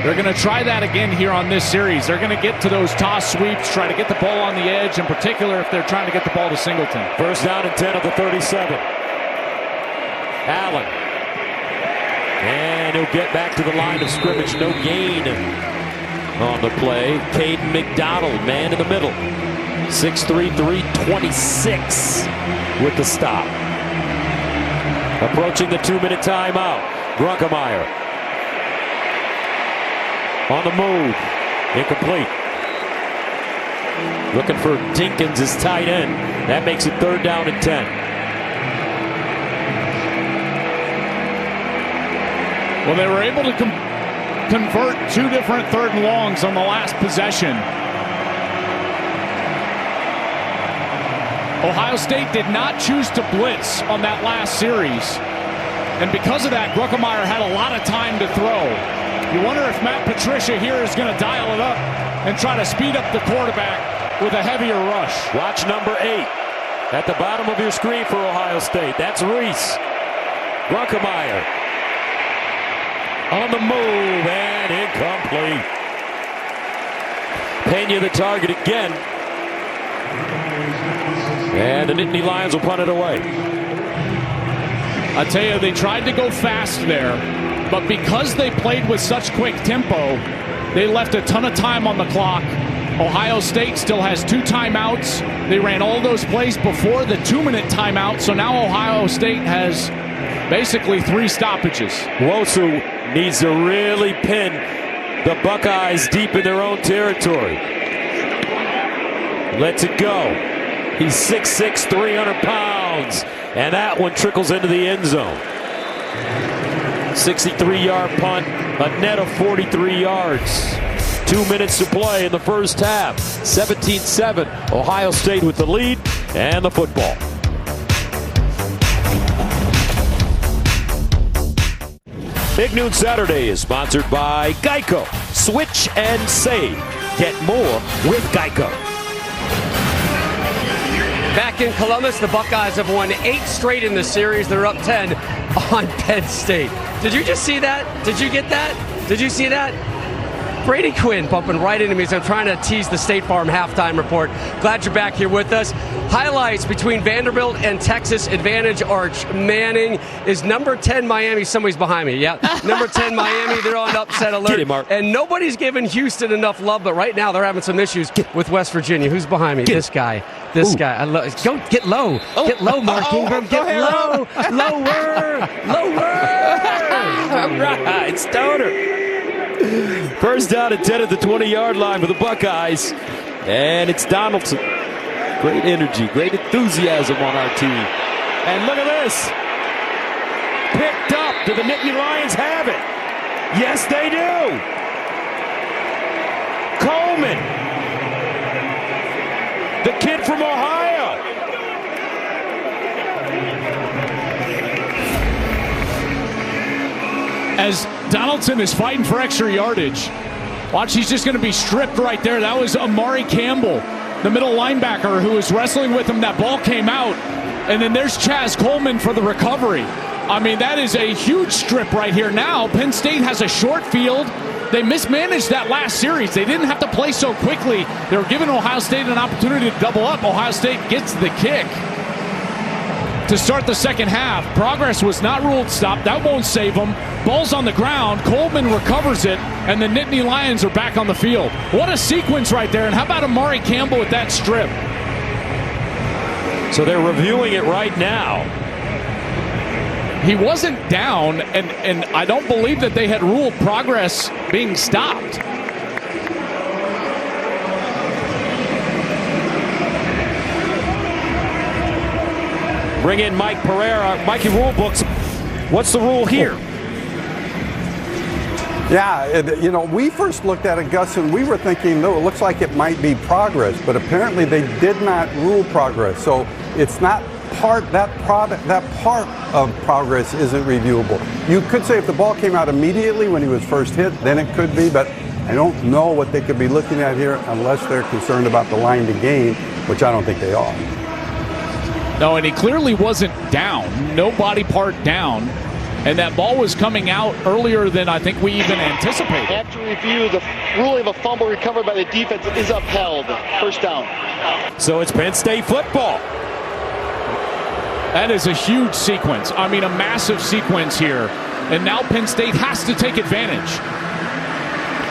They're going to try that again here on this series. They're going to get to those toss sweeps, try to get the ball on the edge, in particular if they're trying to get the ball to Singleton. First down and 10 at the 37. Allen. And he'll get back to the line of scrimmage. No gain on the play. Caden McDonald, man in the middle. 6'3", 326 with the stop. Approaching the 2-minute timeout. Grunkemeyer. On the move. Incomplete. Looking for Dinkins as tight end. That makes it 3rd down and 10. Well, they were able to convert 2 different 3rd and longs on the last possession. Ohio State did not choose to blitz on that last series. And because of that, Grunkemeyer had a lot of time to throw. You wonder if Matt Patricia here is going to dial it up and try to speed up the quarterback with a heavier rush. Watch number 8 at the bottom of your screen for Ohio State. That's Reese. Grunkemeyer on the move and incomplete. Pena the target again. And the Nittany Lions will punt it away. I tell you, they tried to go fast there, but because they played with such quick tempo, they left a ton of time on the clock. Ohio State still has 2 timeouts. They ran all those plays before the 2-minute timeout, so now Ohio State has basically 3 stoppages. Wosu needs to really pin the Buckeyes deep in their own territory. Lets it go. He's 6'6", 300 pounds. And that one trickles into the end zone. 63-yard punt, a net of 43 yards. 2 minutes to play in the first half. 17-7, Ohio State with the lead and the football. Big Noon Saturday is sponsored by Geico. Switch and save. Get more with Geico. Back in Columbus, the Buckeyes have won 8 straight in the series. They're up 10 on Penn State. Did you just see that? Did you get that? Did you see that? Brady Quinn bumping right into me as I'm trying to tease the State Farm halftime report. Glad you're back here with us. Highlights between Vanderbilt and Texas Advantage Arch Manning is number 10 Miami. Somebody's behind me. Yeah, number 10 Miami. They're on upset alert. Get it, Mark. And nobody's giving Houston enough love, but right now they're having some issues with West Virginia. Who's behind me? This guy. This guy. Go get low. Get low, Mark Ingram. Get low. Lower. All right, Stoner. First down and 10 at the 20-yard line for the Buckeyes. And it's Donaldson. Great energy, great enthusiasm on our team. And look at this. Picked up. Do the Nittany Lions have it? Yes, they do. Coleman. The kid from Ohio. As Donaldson is fighting for extra yardage. Watch, he's just going to be stripped right there. That was Amari Campbell, the middle linebacker who was wrestling with him. That ball came out. And then there's Chaz Coleman for the recovery. I mean, that is a huge strip right here. Now, Penn State has a short field. They mismanaged that last series. They didn't have to play so quickly. They were giving Ohio State an opportunity to double up. Ohio State gets the kick to start the second half. Progress was not ruled stop. That won't save them. Ball's on the ground. Coleman recovers it, and the Nittany Lions are back on the field. What a sequence right there. And how about Amari Campbell with that strip? So they're reviewing it right now. He wasn't down, and I don't believe that they had ruled progress being stopped. Bring in Mike Pereira. Mikey, rule books. What's the rule here? Yeah, we first looked at it, Gus, and we were thinking, no, it looks like it might be progress, but apparently they did not rule progress. So it's not that part of progress isn't reviewable. You could say if the ball came out immediately when he was first hit, then it could be, but I don't know what they could be looking at here unless they're concerned about the line to gain, which I don't think they are. No, and he clearly wasn't down. No body part down. And that ball was coming out earlier than I think we even anticipated. After review, the ruling of a fumble recovered by the defense is upheld. First down. So it's Penn State football. That is a huge sequence. I mean, a massive sequence here. And now Penn State has to take advantage.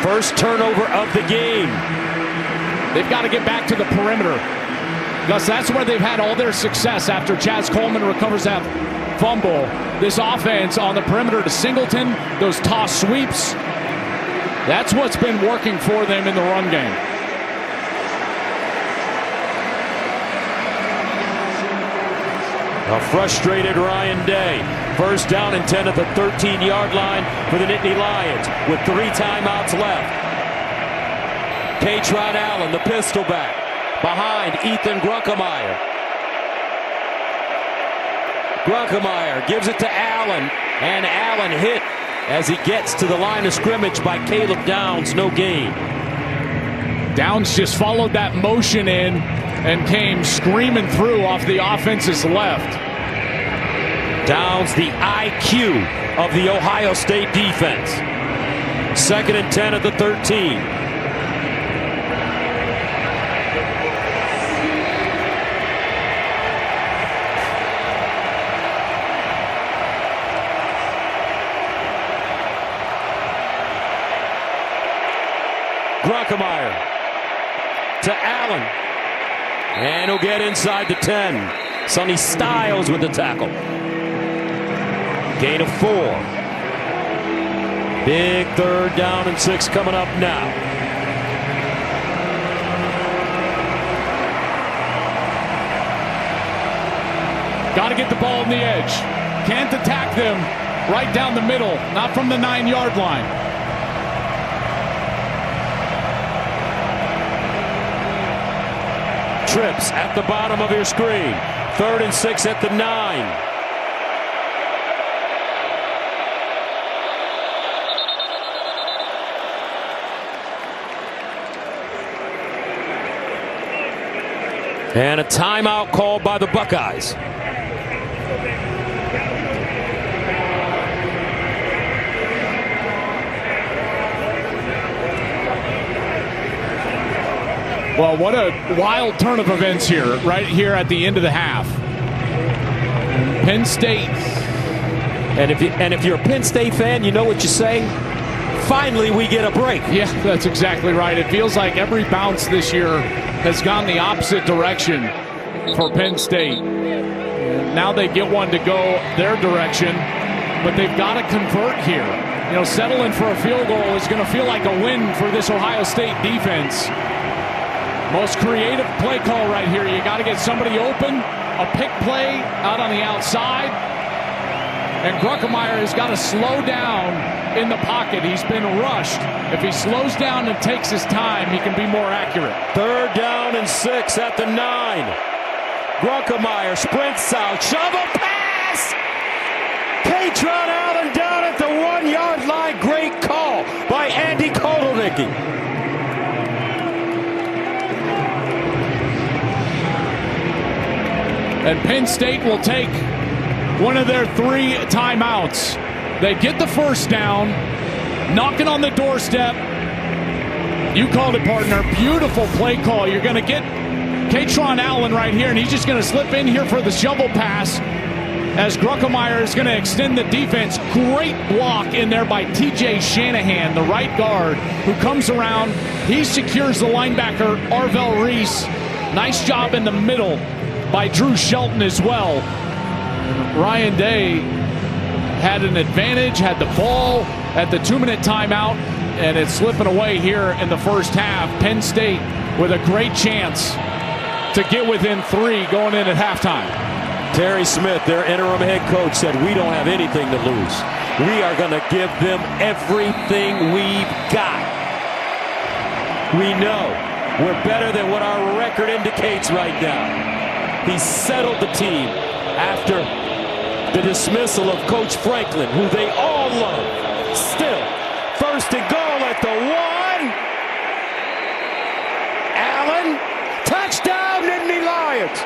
First turnover of the game. They've got to get back to the perimeter. Gus, that's where they've had all their success after Chaz Coleman recovers that fumble. This offense on the perimeter to Singleton, those toss sweeps. That's what's been working for them in the run game. A frustrated Ryan Day. First down and 10 at the 13-yard line for the Nittany Lions with 3 timeouts left. Katron Allen, the pistol back, behind Ethan Grunkemeyer. Grunkemeyer gives it to Allen, and Allen hit as he gets to the line of scrimmage by Caleb Downs. No gain. Downs just followed that motion in and came screaming through off the offense's left. Downs, the IQ of the Ohio State defense. 2nd and 10 at the 13. Grunkemeyer to Allen, and he'll get inside the 10. Sonny Styles with the tackle. Gain of 4. Big 3rd down and 6 coming up now. Got to get the ball on the edge. Can't attack them right down the middle, not from the 9-yard line. Trips at the bottom of your screen. 3rd and 6 at the 9. And a timeout called by the Buckeyes. Well, what a wild turn of events here, right here at the end of the half. Penn State. And if you're a Penn State fan, you know what you say? Finally, we get a break. Yeah, that's exactly right. It feels like every bounce this year has gone the opposite direction for Penn State. Now they get one to go their direction, but they've got to convert here. You know, settling for a field goal is going to feel like a win for this Ohio State defense. Most creative play call right here. You got to get somebody open. A pick play out on the outside. And Gruckemeyer has got to slow down in the pocket. He's been rushed. If he slows down and takes his time, he can be more accurate. 3rd down and 6 at the 9. Gruckemeyer sprints out. Shovel pass! Katron Allen down at the 1-yard line. Great call by Andy Kotelnicki. And Penn State will take one of their 3 timeouts. They get the first down, knocking on the doorstep. You called it, partner. Beautiful play call. You're going to get Katron Allen right here, and he's just going to slip in here for the shovel pass as Gruckemeyer is going to extend the defense. Great block in there by T.J. Shanahan, the right guard, who comes around. He secures the linebacker, Arvell Reese. Nice job in the middle by Drew Shelton as well. Ryan Day had an advantage, had the ball at the 2-minute timeout, and it's slipping away here in the first half. Penn State with a great chance to get within 3 going in at halftime. Terry Smith, their interim head coach, said, we don't have anything to lose. We are going to give them everything we've got. We know we're better than what our record indicates right now. He settled the team after the dismissal of Coach Franklin, who they all love. Still, 1st and goal at the 1. Allen, touchdown, Nittany Lions.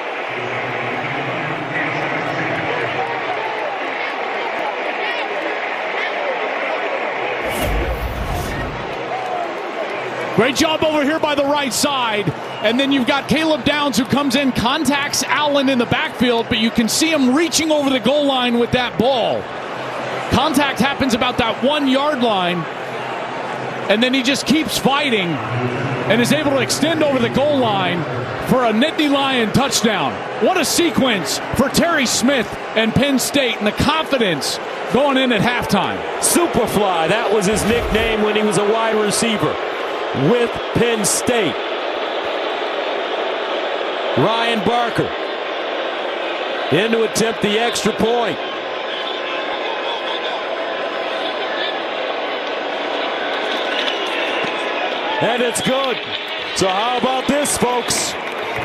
Great job over here by the right side. And then you've got Caleb Downs, who comes in, contacts Allen in the backfield, but you can see him reaching over the goal line with that ball. Contact happens about that 1-yard line, and then he just keeps fighting and is able to extend over the goal line for a Nittany Lion touchdown. What a sequence for Terry Smith and Penn State, and the confidence going in at halftime. Superfly, that was his nickname when he was a wide receiver with Penn State. Ryan Barker in to attempt the extra point. And it's good. So how about this, folks?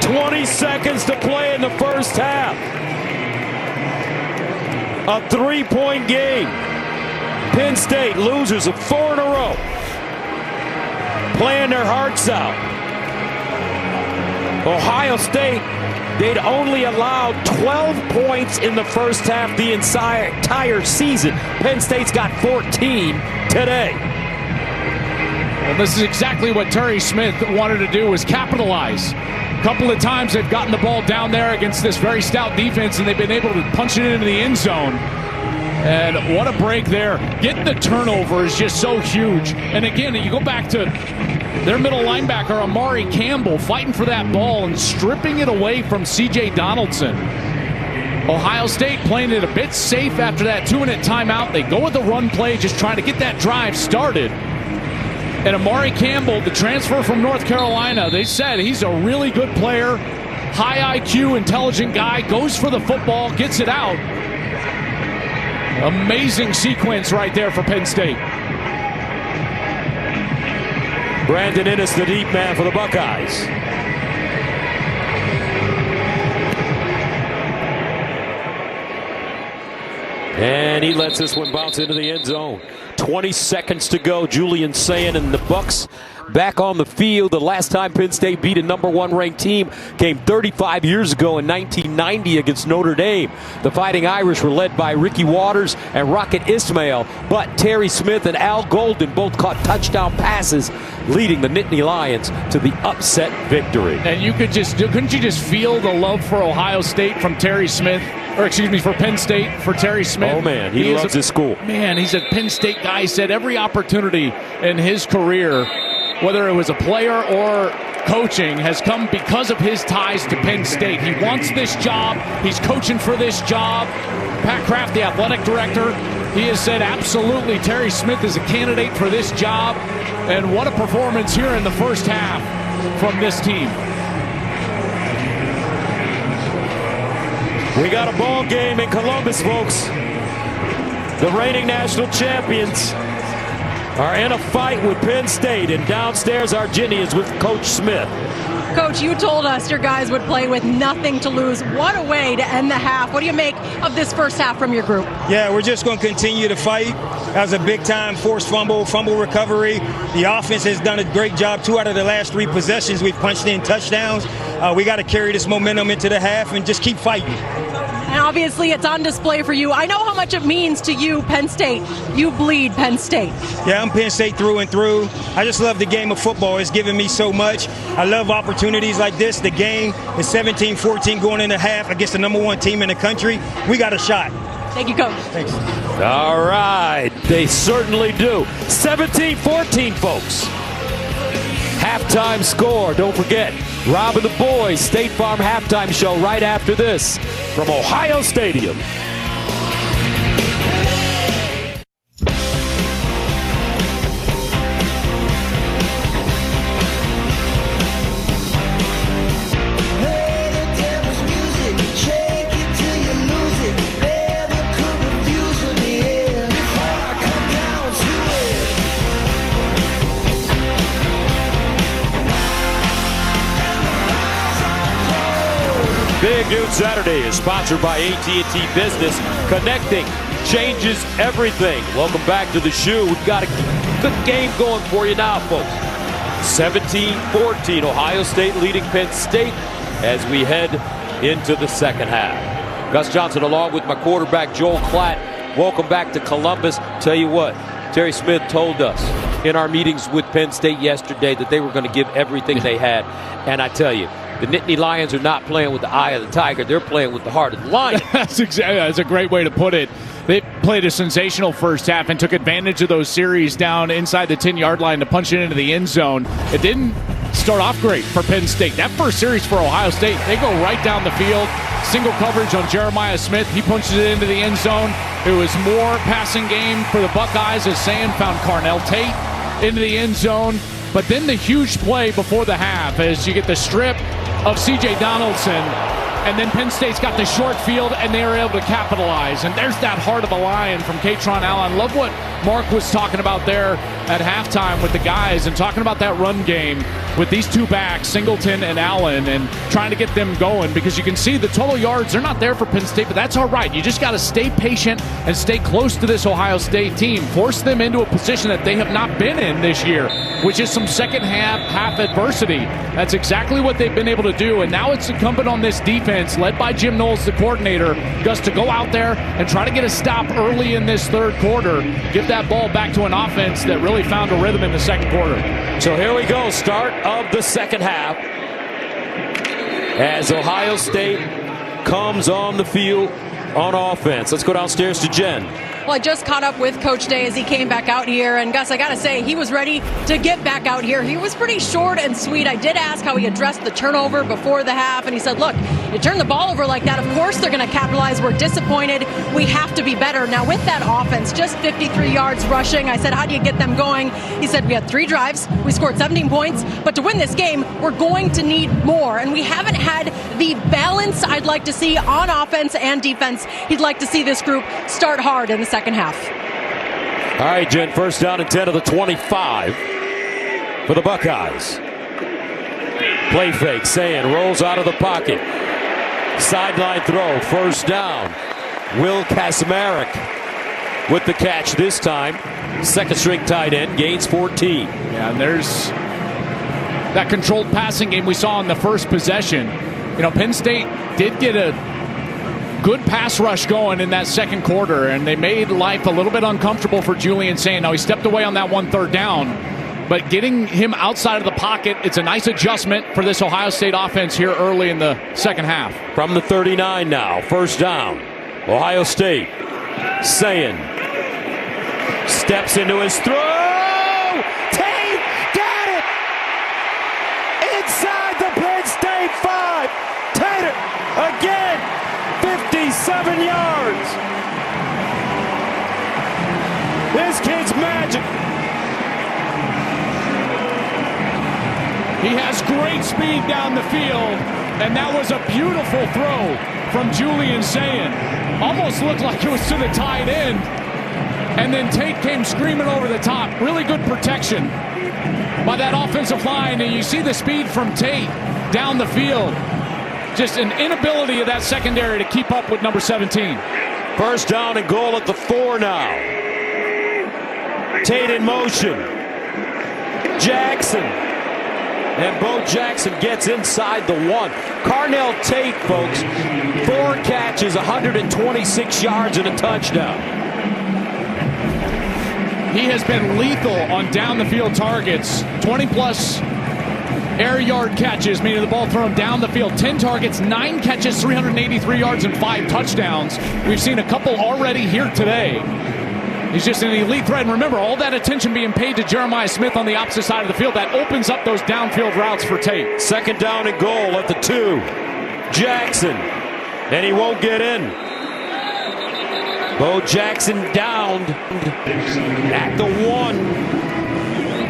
20 seconds to play in the first half. A 3-point game. Penn State losers of 4 in a row. Playing their hearts out. Ohio State, they'd only allowed 12 points in the first half the entire season. Penn State's got 14 today. Well, this is exactly what Terry Smith wanted to do, was capitalize. A couple of times they've gotten the ball down there against this very stout defense, and they've been able to punch it into the end zone. And what a break there. Getting the turnover is just so huge. And again, you go back to their middle linebacker, Amari Campbell, fighting for that ball and stripping it away from C.J. Donaldson. Ohio State playing it a bit safe after that 2-minute timeout. They go with the run play, just trying to get that drive started. And Amari Campbell, the transfer from North Carolina, they said he's a really good player, high IQ, intelligent guy, goes for the football, gets it out. Amazing sequence right there for Penn State. Brandon Innes, the deep man for the Buckeyes. And he lets this one bounce into the end zone. 20 seconds to go. Julian Sayin and the Bucks back on the field. The last time Penn State beat a #1 ranked team came 35 years ago in 1990 against Notre Dame. The Fighting Irish were led by Ricky Waters and Rocket Ismail, but Terry Smith and Al Golden both caught touchdown passes, leading the Nittany Lions to the upset victory. And couldn't you just feel the love for Ohio State from Terry Smith? Or excuse me, for Penn State, for Terry Smith. Oh, man, he loves his school. Man, he's a Penn State guy. He said every opportunity in his career, whether it was a player or coaching, has come because of his ties to Penn State. He wants this job. He's coaching for this job. Pat Kraft, the athletic director, he has said absolutely Terry Smith is a candidate for this job. And what a performance here in the first half from this team. We got a ball game in Columbus, folks. The reigning national champions are in a fight with Penn State, and downstairs Argini is with Coach Smith. Coach, you told us your guys would play with nothing to lose. What a way to end the half. What do you make of this first half from your group? Yeah, we're just going to continue to fight. That was a big-time forced fumble recovery. The offense has done a great job. 2 out of the last 3 possessions, we've punched in touchdowns. We got to carry this momentum into the half and just keep fighting. And obviously it's on display for you. I know how much it means to you, Penn State. You bleed Penn State. Yeah, I'm Penn State through and through. I just love the game of football. It's given me so much. I love opportunities like this. The game is 17-14 going into half against the #1 team in the country. We got a shot. Thank you, Coach. Thanks. All right, they certainly do. 17-14, folks. Halftime score. Don't forget, Rob and the Boys State Farm halftime show right after this from Ohio Stadium. Big Noon Saturday is sponsored by AT&T Business. Connecting changes everything. Welcome back to the Shoe. We've got a good game going for you now, folks. 17-14, Ohio State leading Penn State as we head into the second half. Gus Johnson along with my quarterback, Joel Klatt. Welcome back to Columbus. Tell you what, Terry Smith told us in our meetings with Penn State yesterday that they were going to give everything they had. And I tell you, the Nittany Lions are not playing with the eye of the tiger. They're playing with the heart of the lion. That's a great way to put it. They played a sensational first half and took advantage of those series down inside the 10-yard line to punch it into the end zone. It didn't start off great for Penn State. That first series for Ohio State, they go right down the field. Single coverage on Jeremiah Smith. He punches it into the end zone. It was more passing game for the Buckeyes as Sam found Carnell Tate into the end zone. But then the huge play before the half as you get the strip of C.J. Donaldson, and then Penn State's got the short field, and they were able to capitalize. And there's that heart of a lion from Katron Allen. Love what Mark was talking about there at halftime with the guys and talking about that run game with these two backs, Singleton and Allen, and trying to get them going because you can see the total yards, they're not there for Penn State, but that's all right. You just got to stay patient and stay close to this Ohio State team. Force them into a position that they have not been in this year, which is some second half adversity. That's exactly what they've been able to do, and now it's incumbent on this defense, led by Jim Knowles, the coordinator, Gus, to go out there and try to get a stop early in this third quarter, give that ball back to an offense that really found a rhythm in the second quarter. So here we go, start of the second half as Ohio State comes on the field on offense. Let's go downstairs to Jen. Well, I just caught up with Coach Day as he came back out here. And, Gus, I got to say, he was ready to get back out here. He was pretty short and sweet. I did ask how he addressed the turnover before the half. And he said, look, you turn the ball over like that, of course they're going to capitalize. We're disappointed. We have to be better. Now, with that offense, just 53 yards rushing, I said, how do you get them going? He said, we had 3 drives. We scored 17 points. But to win this game, we're going to need more. And we haven't had the balance I'd like to see on offense and defense. He'd like to see this group start hard in the second half. All right, Jen, first down and 10 of the 25 for the Buckeyes. Play fake, Sand rolls out of the pocket. Sideline throw, first down. Will Kaczmarek with the catch this time. Second string tight end, gains 14. Yeah, and there's that controlled passing game we saw in the first possession. You know, Penn State did get a good pass rush going in that second quarter, and they made life a little bit uncomfortable for Julian Sayin. Now, he stepped away on that 1 3rd down, but getting him outside of the pocket, it's a nice adjustment for this Ohio State offense here early in the second half. From the 39 now, first down. Ohio State. Sayin steps into his throw. Tate got it! Inside the Penn State 5. Tater again. 57 yards. This kid's magic. He has great speed down the field, and that was a beautiful throw from Julian Sayin. Almost looked like it was to the tight end, and then Tate came screaming over the top. Really good protection by that offensive line, and you see the speed from Tate down the field. Just an inability of that secondary to keep up with number 17. First down and goal at the 4 now. Tate in motion. Jackson. And Bo Jackson gets inside the 1. Carnell Tate, folks, 4 catches, 126 yards, and a touchdown. He has been lethal on down-the-field targets. 20-plus air yard catches, meaning the ball thrown down the field. 10 targets, 9 catches, 383 yards, and 5 touchdowns. We've seen a couple already here today. He's just an elite threat. And remember, all that attention being paid to Jeremiah Smith on the opposite side of the field. That opens up those downfield routes for Tate. Second down and goal at the 2. Jackson. And he won't get in. Bo Jackson downed at the 1.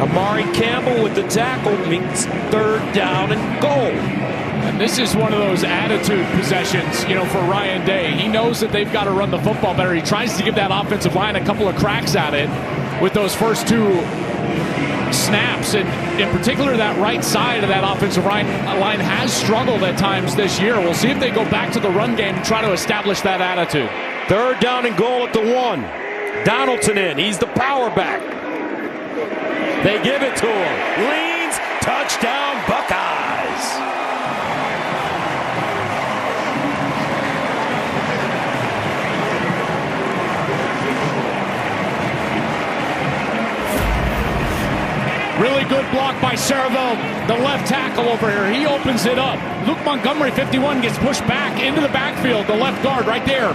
Amari Campbell with the tackle means third down and goal. And this is one of those attitude possessions, you know, for Ryan Day. He knows that they've got to run the football better. He tries to give that offensive line a couple of cracks at it with those first 2 snaps. And in particular, that right side of that offensive line has struggled at times this year. We'll see if they go back to the run game and try to establish that attitude. Third down and goal at the 1. Donaldson in. He's the power back. They give it to him. Leans. Touchdown, Buckeyes. Really good block by Saraville, the left tackle over here. He opens it up. Luke Montgomery, 51, gets pushed back into the backfield, the left guard right there.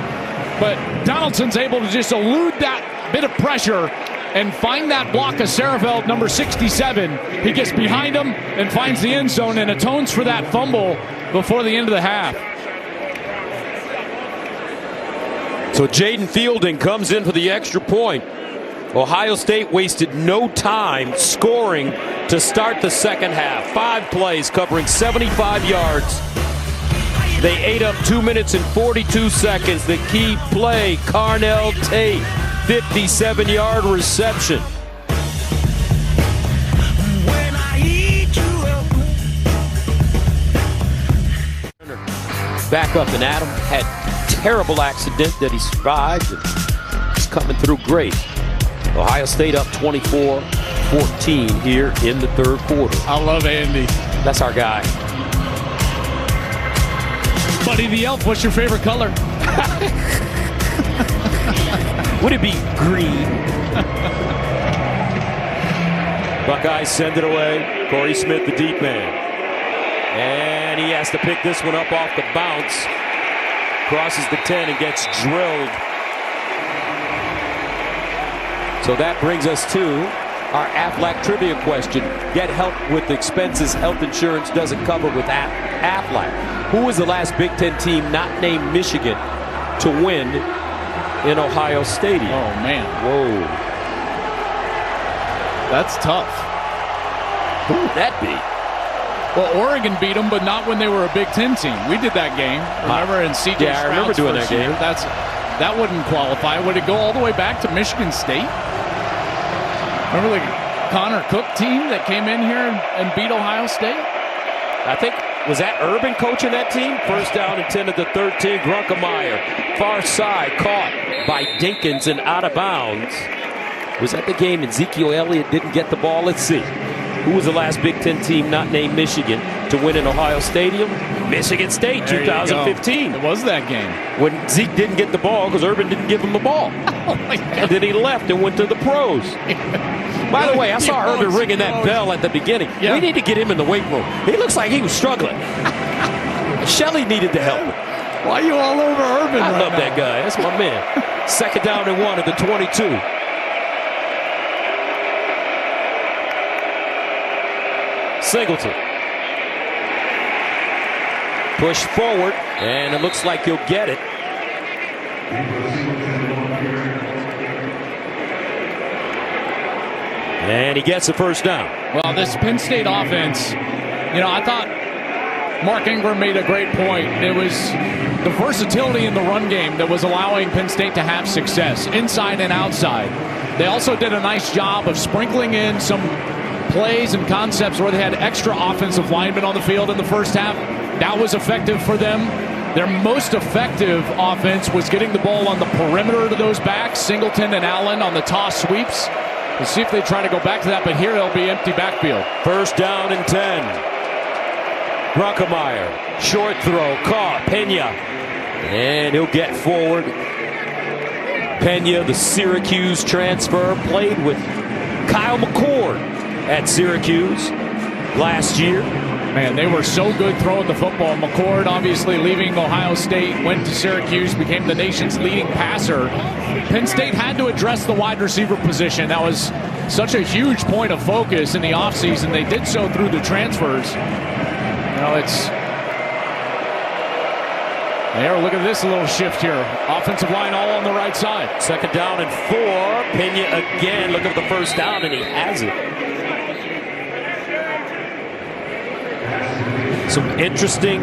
But Donaldson's able to just elude that bit of pressure and find that block of Saraville, number 67. He gets behind him and finds the end zone and atones for that fumble before the end of the half. So Jaden Fielding comes in for the extra point. Ohio State wasted no time scoring to start the second half. 5 plays covering 75 yards. They ate up 2 minutes and 42 seconds. The key play, Carnell Tate, 57-yard reception. Back up and Adam had terrible accident that he survived, and he's coming through great. Ohio State up 24-14 here in the third quarter. I love Andy. That's our guy. Buddy the Elf, what's your favorite color? Would it be green? Buckeyes send it away. Corey Smith, the deep man. And he has to pick this one up off the bounce. Crosses the 10 and gets drilled. So that brings us to our Aflac trivia question. Get help with expenses health insurance doesn't cover with Aflac. Who was the last Big Ten team not named Michigan to win in Ohio Stadium? Oh, man. Whoa. That's tough. Who would that be? Well, Oregon beat them, but not when they were a Big Ten team. We did that game. Remember? And C.J. Yeah, I remember doing that game. That wouldn't qualify. Would it go all the way back to Michigan State? Remember the Connor Cook team that came in here and beat Ohio State? I think, was that Urban coaching that team? First down and 10 at the 13. Grunkemeyer, far side, caught by Dinkins and out of bounds. Was that the game Ezekiel Elliott didn't get the ball? Let's see. Who was the last Big Ten team not named Michigan to win in Ohio Stadium? Michigan State, 2015. It was that game. When Zeke didn't get the ball because Urban didn't give him the ball. Oh my God. And then he left and went to the pros. By the way, I saw Urban ringing that bell at the beginning. Yeah. We need to get him in the weight room. He looks like he was struggling. Shelley needed the help. Why are you all over Urban? I love that guy. That's my man. 2nd down and 1 at the 22. Singleton. Push forward, and it looks like he'll get it. And he gets the first down. Well, this Penn State offense, I thought Mark Ingram made a great point. It was the versatility in the run game that was allowing Penn State to have success, inside and outside. They also did a nice job of sprinkling in some plays and concepts where they had extra offensive linemen on the field in the first half. That was effective for them. Their most effective offense was getting the ball on the perimeter to those backs, Singleton and Allen on the toss sweeps. We'll see if they try to go back to that, but here it'll be empty backfield. 1st down and 10. Grunkemeyer, short throw, caught, Pena, and he'll get forward. Pena, the Syracuse transfer, played with Kyle McCord at Syracuse last year. Man, they were so good throwing the football. McCord, obviously leaving Ohio State, went to Syracuse, became the nation's leading passer. Penn State had to address the wide receiver position. That was such a huge point of focus in the offseason. They did so through the transfers. Look at this little shift here. Offensive line all on the right side. 2nd down and 4. Pena again looking for the first down, and he has it. Some interesting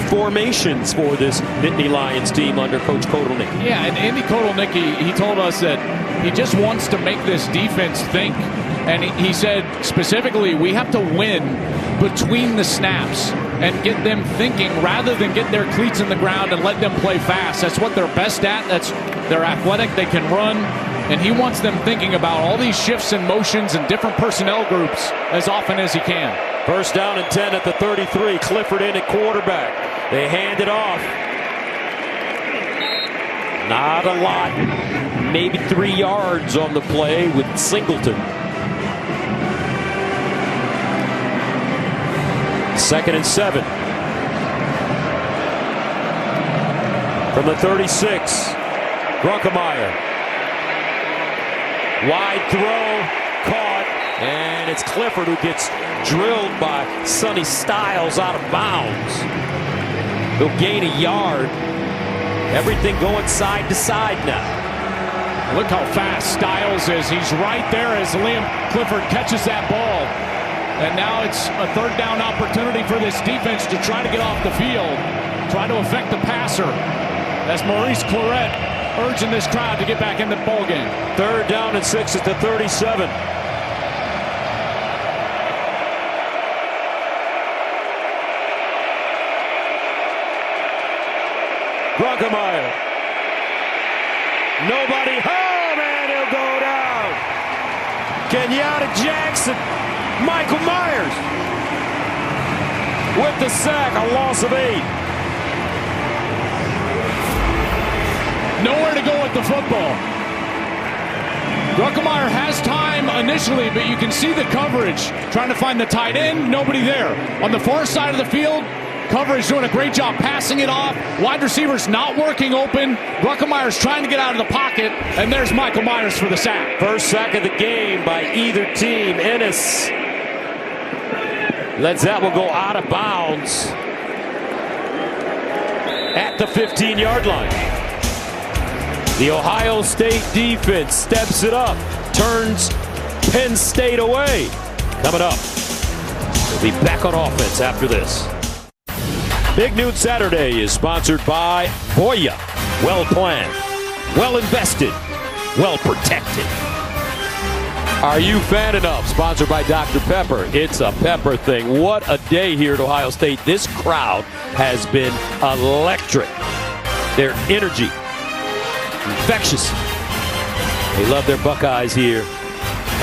formations for this Nittany Lions team under Coach Kotelnicki. Yeah, and Andy Kotelnicki, he told us that he just wants to make this defense think. And he said specifically, we have to win between the snaps and get them thinking rather than get their cleats in the ground and let them play fast. That's what they're best at. They're athletic. They can run. And he wants them thinking about all these shifts and motions and different personnel groups as often as he can. 1st down and 10 at the 33. Clifford in at quarterback. They hand it off. Not a lot. Maybe 3 yards on the play with Singleton. 2nd and 7. From the 36. Grunkemeyer. Wide throw. Caught. And it's Clifford who gets drilled by Sonny Styles out of bounds. He'll gain a yard. Everything going side to side now. Look how fast Styles is. He's right there as Liam Clifford catches that ball. And now it's a 3rd down opportunity for this defense to try to get off the field, try to affect the passer. That's Maurice Claret urging this crowd to get back in the ball game. 3rd down and 6 at the 37. Grunkemeyer. Nobody home, and he'll go down. Kenyatta Jackson. Michael Myers with the sack, a loss of 8. Nowhere to go with the football. Grunkemeyer has time initially, but you can see the coverage. Trying to find the tight end, nobody there. On the far side of the field, coverage doing a great job passing it off. Wide receivers not working open. Grunkemeier's trying to get out of the pocket, and there's Michael Myers for the sack. First sack of the game by either team. Ennis lets that one go out of bounds at the 15-yard line. The Ohio State defense steps it up, turns Penn State away. Coming up, we'll be back on offense after this. Big Noon Saturday is sponsored by Boya. Well planned, well invested, well protected. Are you fan enough? Sponsored by Dr. Pepper. It's a Pepper thing. What a day here at Ohio State. This crowd has been electric. Their energy, infectious. They love their Buckeyes here.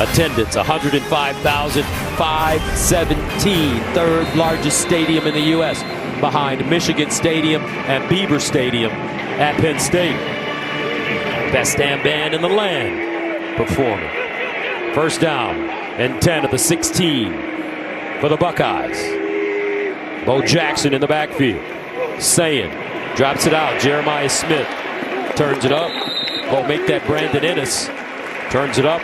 Attendance 105,517, third largest stadium in the U.S. behind Michigan Stadium and Beaver Stadium at Penn State. Best damn band in the land performing. First down and 10 of the 16 for the Buckeyes. Bo Jackson in the backfield. Saying drops it out. Jeremiah Smith turns it up. Bo make that Brandon Ennis. Turns it up.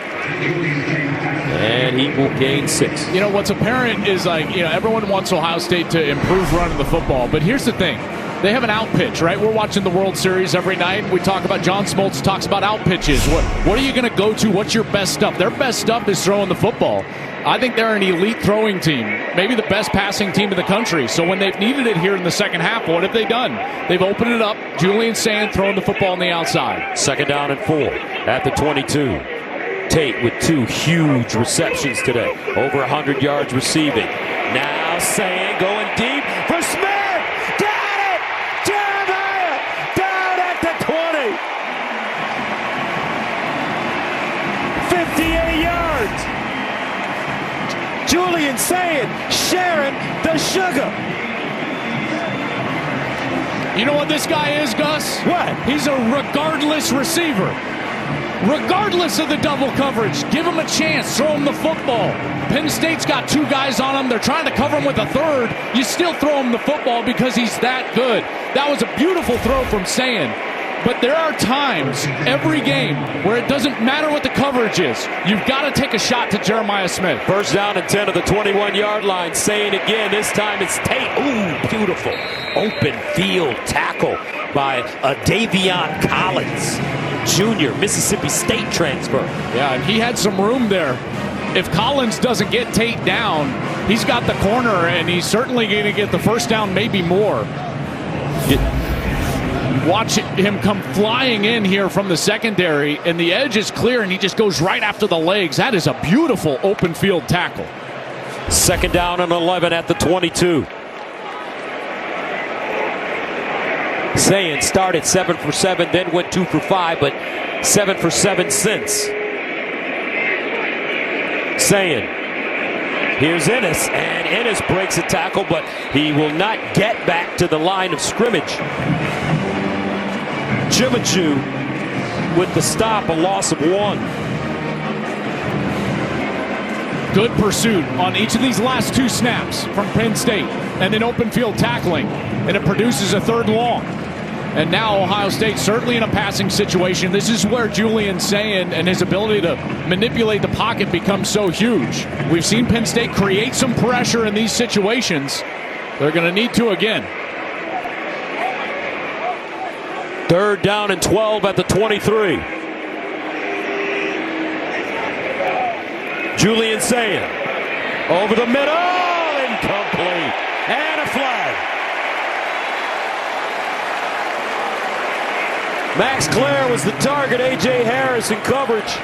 And he will gain 6. You know, what's apparent is, like, you know, everyone wants Ohio State to improve running the football. But here's the thing. They have an out pitch, right? We're watching the World Series every night. We talk about, John Smoltz talks about out pitches. What are you going to go to? What's your best stuff? Their best stuff is throwing the football. I think they're an elite throwing team, maybe the best passing team in the country. So when they've needed it here in the second half, what have they done? They've opened it up. Julian Sand throwing the football on the outside. Second down and 4 at the 22. Tate with 2 huge receptions today. Over 100 yards receiving. Now Sand going deep for Smith. Got it! Jeremiah down at the 20. 58 yards. Julian Sand sharing the sugar. You know what this guy is, Gus? What? He's a regardless receiver. Regardless of the double coverage, give him a chance, throw him the football. Penn State's got 2 guys on him. They're trying to cover him with a third. You still throw him the football because he's that good. That was a beautiful throw from Sand. But there are times every game where it doesn't matter what the coverage is. You've got to take a shot to Jeremiah Smith. First down and 10 of the 21-yard line. Saying again, this time it's Tate. Ooh, beautiful. Open field tackle by Davion Collins, Jr., Mississippi State transfer. Yeah, and he had some room there. If Collins doesn't get Tate down, he's got the corner, and he's certainly going to get the first down, maybe more. Watch him come flying in here from the secondary, and the edge is clear, and he just goes right after the legs. That is a beautiful open field tackle. Second down and 11 at the 22. Saying started 7 for 7, then went 2 for 5, but 7 for 7 since. Saying, here's Ennis, and Ennis breaks a tackle, but he will not get back to the line of scrimmage. Jimachu with the stop, a loss of 1. Good pursuit on each of these last 2 snaps from Penn State, and then open field tackling, and it produces a third long. And now Ohio State certainly in a passing situation. This is where Julian Sand and his ability to manipulate the pocket becomes so huge. We've seen Penn State create some pressure in these situations. They're going to need to again. Third down and 12 at the 23. Julian Sand over the middle, incomplete, and a flag. Max Clare was the target. A.J. Harris in coverage.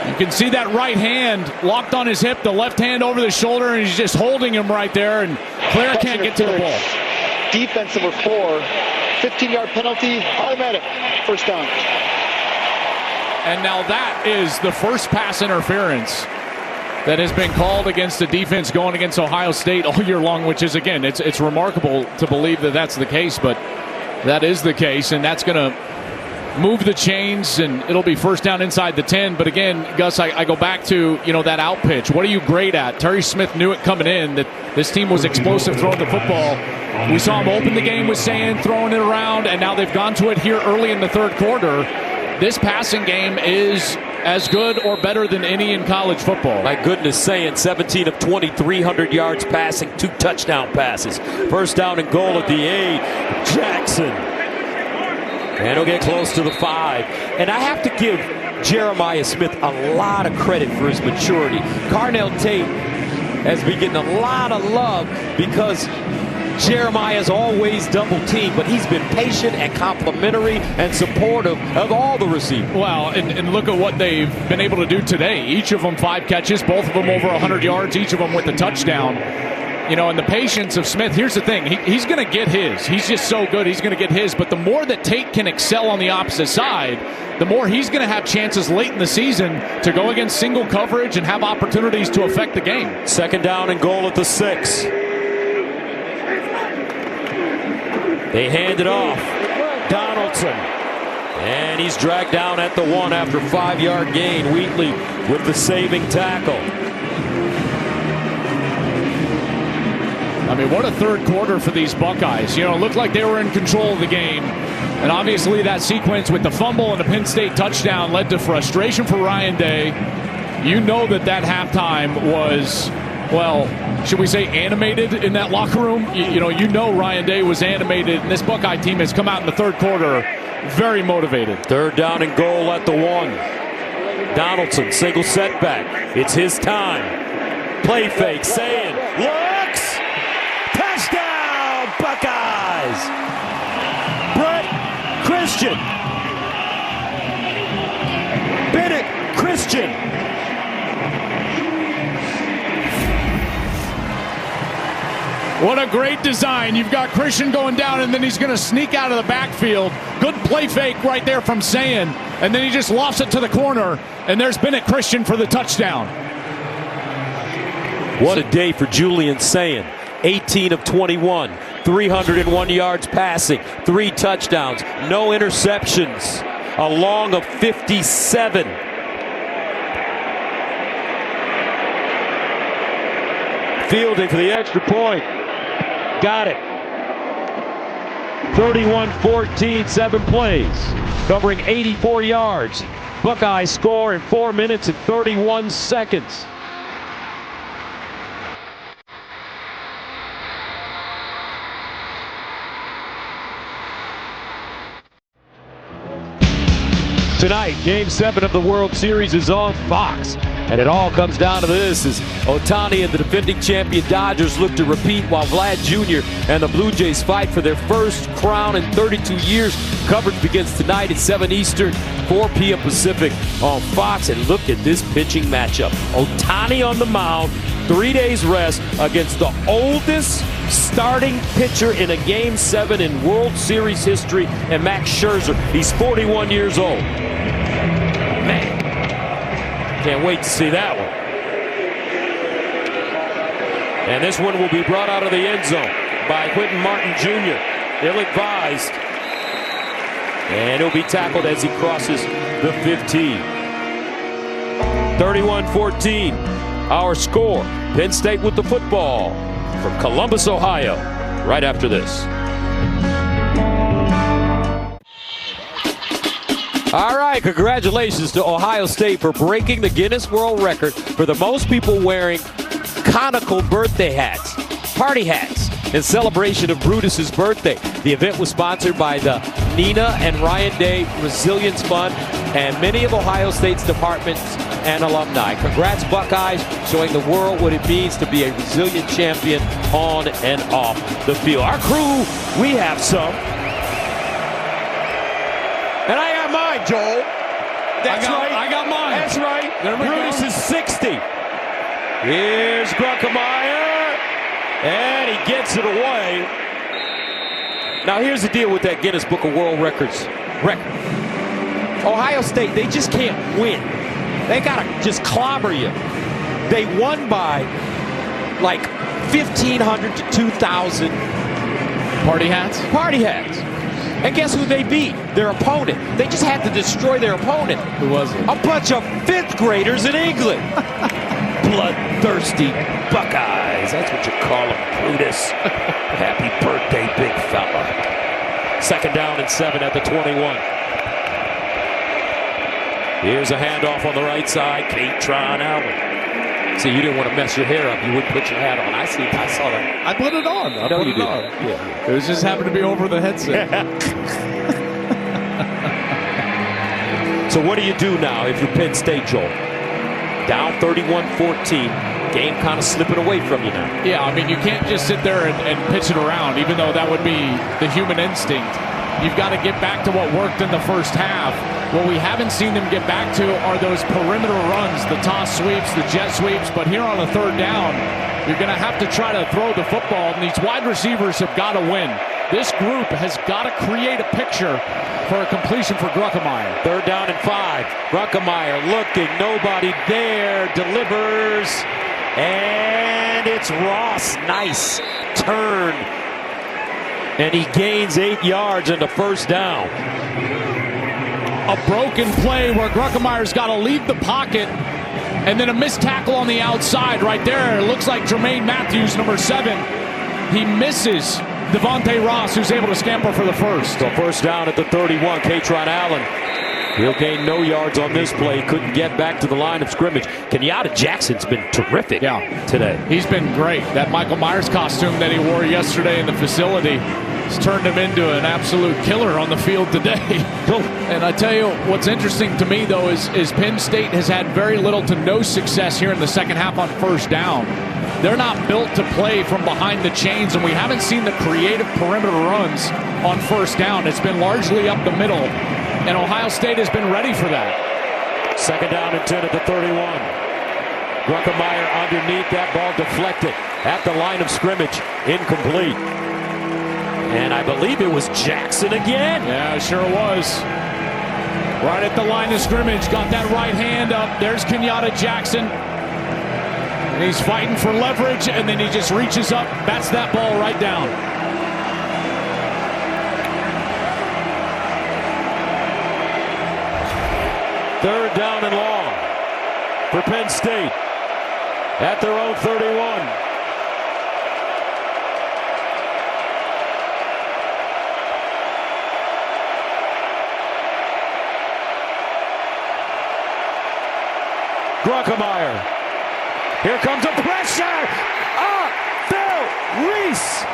You can see that right hand locked on his hip, the left hand over the shoulder, and he's just holding him right there, and Clare can't get to the ball. Defense number 4, 15-yard penalty, automatic, first down. And now that is the first pass interference that has been called against the defense going against Ohio State all year long, which is, again, it's remarkable to believe that that's the case, but that is the case, and that's going to move the chains, and it'll be first down inside the 10. But again, Gus, I go back to, you know, that out pitch. What are you great at? Terry Smith knew it coming in, that this team was explosive throwing the football. We saw him open the game with Sand, throwing it around, and now they've gone to it here early in the third quarter. This passing game is as good or better than any in college football. My goodness, Saying 17 of 20, 300 yards passing, 2 touchdown passes. First down and goal at the 8. Jackson. And he'll get close to the 5. And I have to give Jeremiah Smith a lot of credit for his maturity. Carnell Tate has been getting a lot of love because Jeremiah's always double teamed, but he's been patient and complimentary and supportive of all the receivers. Well, and look at what they've been able to do today. Each of them 5 catches, both of them over 100 yards, each of them with a touchdown. And the patience of Smith. Here's the thing. He's going to get his. He's just so good. He's going to get his. But the more that Tate can excel on the opposite side, the more he's going to have chances late in the season to go against single coverage and have opportunities to affect the game. 2nd down and goal at the 6. They hand it off. Donaldson. And he's dragged down at the 1 after 5-yard gain. Wheatley with the saving tackle. I mean, what a third quarter for these Buckeyes. It looked like they were in control of the game. And obviously that sequence with the fumble and the Penn State touchdown led to frustration for Ryan Day. You know that halftime was, well, should we say animated in that locker room? You know Ryan Day was animated, and this Buckeye team has come out in the third quarter very motivated. 3rd down and goal at the 1. Donaldson, single setback. It's his time. Play fake, saying, looks! Touchdown, Buckeyes! Brett Christian. Bennett Christian. What a great design. You've got Christian going down, and then he's going to sneak out of the backfield. Good play fake right there from Sayin. And then he just lofts it to the corner, and there's Bennett Christian for the touchdown. What a day for Julian Sayin. 18 of 21, 301 yards passing, 3 touchdowns, no interceptions, a long of 57. Fielding for the extra point. Got it. 31-14, 7 plays, covering 84 yards. Buckeyes score in 4 minutes and 31 seconds. Tonight, Game 7 of the World Series is on Fox. And it all comes down to this as Ohtani and the defending champion Dodgers look to repeat while Vlad Jr. and the Blue Jays fight for their first crown in 32 years. Coverage begins tonight at 7 Eastern, 4 p.m. Pacific on Fox. And look at this pitching matchup. Ohtani on the mound, 3 days rest against the oldest starting pitcher in a Game 7 in World Series history, and Max Scherzer. He's 41 years old. Man, can't wait to see that one. And this one will be brought out of the end zone by Quentin Martin Jr. Ill-advised. And he'll be tackled as he crosses the 15. 31-14, our score. Penn State with the football from Columbus, Ohio, right after this. All right, congratulations to Ohio State for breaking the Guinness World Record for the most people wearing conical birthday hats, party hats, in celebration of Brutus's birthday. The event was sponsored by the Nina and Ryan Day Resilience Fund and many of Ohio State's departments and alumni. Congrats, Buckeyes, showing the world what it means to be a resilient champion on and off the field. Our crew, we have some. And I got mine, Joel. That's right. I got mine. That's right. Brutus is 60. Here's Grunkemeyer. And he gets it away. Now here's the deal with that Guinness Book of World Records record. Ohio State, they just can't win. They got to just clobber you. They won by like 1,500 to 2,000. Party hats? Party hats. And guess who they beat? Their opponent. They just had to destroy their opponent. Who was it? A bunch of 5th graders in England. Bloodthirsty Buckeyes. That's what you call them, Brutus. Happy birthday, big fella. 2nd down and 7 at the 21. Here's a handoff on the right side. Katron Allen. See, you didn't want to mess your hair up. You wouldn't put your hat on. I saw that. I put it on. I know you did. Yeah. It was just happened to be over the headset. So what do you do now if you're Penn State, Joel? Down 31-14. Game kind of slipping away from you now. Yeah, I mean, you can't just sit there and pitch it around, even though that would be the human instinct. You've got to get back to what worked in the first half. What we haven't seen them get back to are those perimeter runs, the toss sweeps, the jet sweeps. But here on the 3rd down, You're going to have to try to throw the football, and these wide receivers have got to win. This group has got to create a picture for a completion for Gruckemeyer. 3rd down and 5. Gruckemeyer looking, nobody there, delivers, and it's Ross. Nice turn, and he gains 8 yards into 1st down. A broken play where Gruckemeyer's got to leave the pocket, and then a missed tackle on the outside right there. It looks like Jermaine Matthews, number 7. He misses Devontae Ross, who's able to scamper for the first. So 1st down at the 31. Katron Allen. He'll gain no yards on this play. Couldn't get back to the line of scrimmage. Kenyatta Jackson's been terrific today. He's been great. That Michael Myers costume that he wore yesterday in the facility has turned him into an absolute killer on the field today. And I tell you, what's interesting to me, though, is Penn State has had very little to no success here in the second half on 1st down. They're not built to play from behind the chains, and we haven't seen the creative perimeter runs on 1st down. It's been largely up the middle, and Ohio State has been ready for that. 2nd down and 10 at the 31. Gruckemeyer underneath, that ball deflected at the line of scrimmage. Incomplete. And I believe it was Jackson again. Yeah, it sure was. Right at the line of scrimmage, got that right hand up. There's Kenyatta Jackson. And he's fighting for leverage, and then he just reaches up, bats that ball right down. Third down and long for Penn State at their own 31. Gruckemeyer. Here comes a pressure. Phil Reese.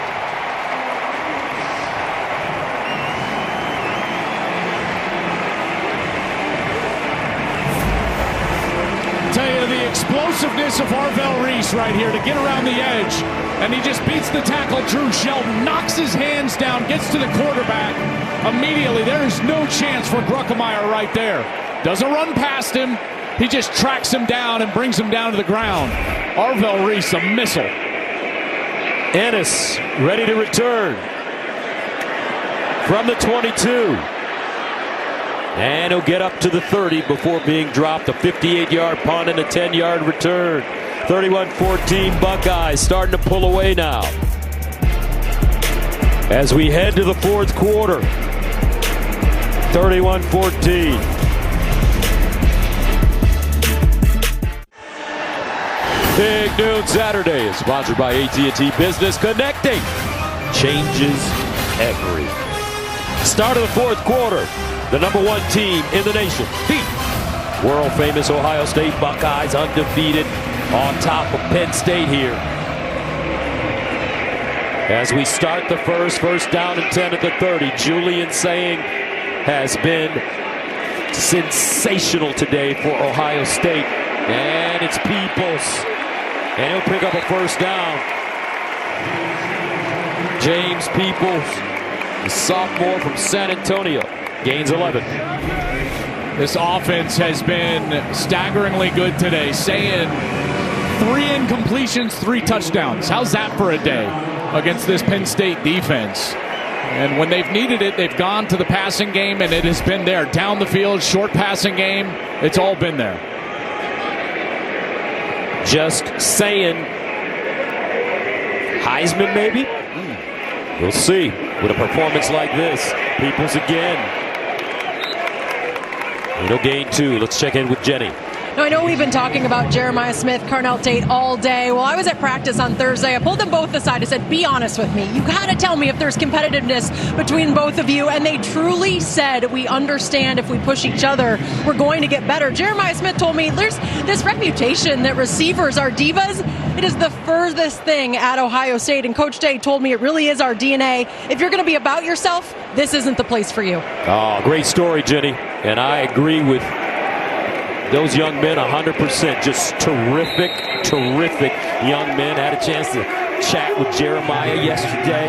Tell you the explosiveness of Arvell Reese right here to get around the edge. And he just beats the tackle. Drew Shelton knocks his hands down, gets to the quarterback. Immediately, there is no chance for Gruckemeyer right there. Doesn't run past him. He just tracks him down and brings him down to the ground. Arvell Reese, a missile. Ennis ready to return from the 22. And he'll get up to the 30 before being dropped. A 58-yard punt and a 10-yard return. 31-14 Buckeyes starting to pull away now. As we head to the 4th quarter. 31-14. Big Noon Saturday is sponsored by AT&T Business. Connecting changes everything. Start of the 4th quarter. The number 1 team in the nation beat world-famous Ohio State Buckeyes, undefeated on top of Penn State here. As we start the first down and 10 at the 30. Julian Saying has been sensational today for Ohio State. And it's Peoples. And he'll pick up a 1st down. James Peoples, the sophomore from San Antonio, gains 11. This offense has been staggeringly good today. Saying 3 incompletions, 3 touchdowns. How's that for a day against this Penn State defense? And when they've needed it, they've gone to the passing game, and it has been there. Down the field, short passing game, it's all been there. Just saying, Heisman maybe? We'll see with a performance like this. Peoples again. He'll gain 2. Let's check in with Jenny. Now, I know we've been talking about Jeremiah Smith, Carnell Tate all day. Well, I was at practice on Thursday. I pulled them both aside. I said, be honest with me. You got to tell me if there's competitiveness between both of you. And they truly said, we understand if we push each other, we're going to get better. Jeremiah Smith told me there's this reputation that receivers are divas. It is the furthest thing at Ohio State. And Coach Day told me it really is our DNA. If you're going to be about yourself, this isn't the place for you. Oh, great story, Jenny. And I agree with those young men 100%. Just terrific young men. Had a chance to chat with Jeremiah yesterday.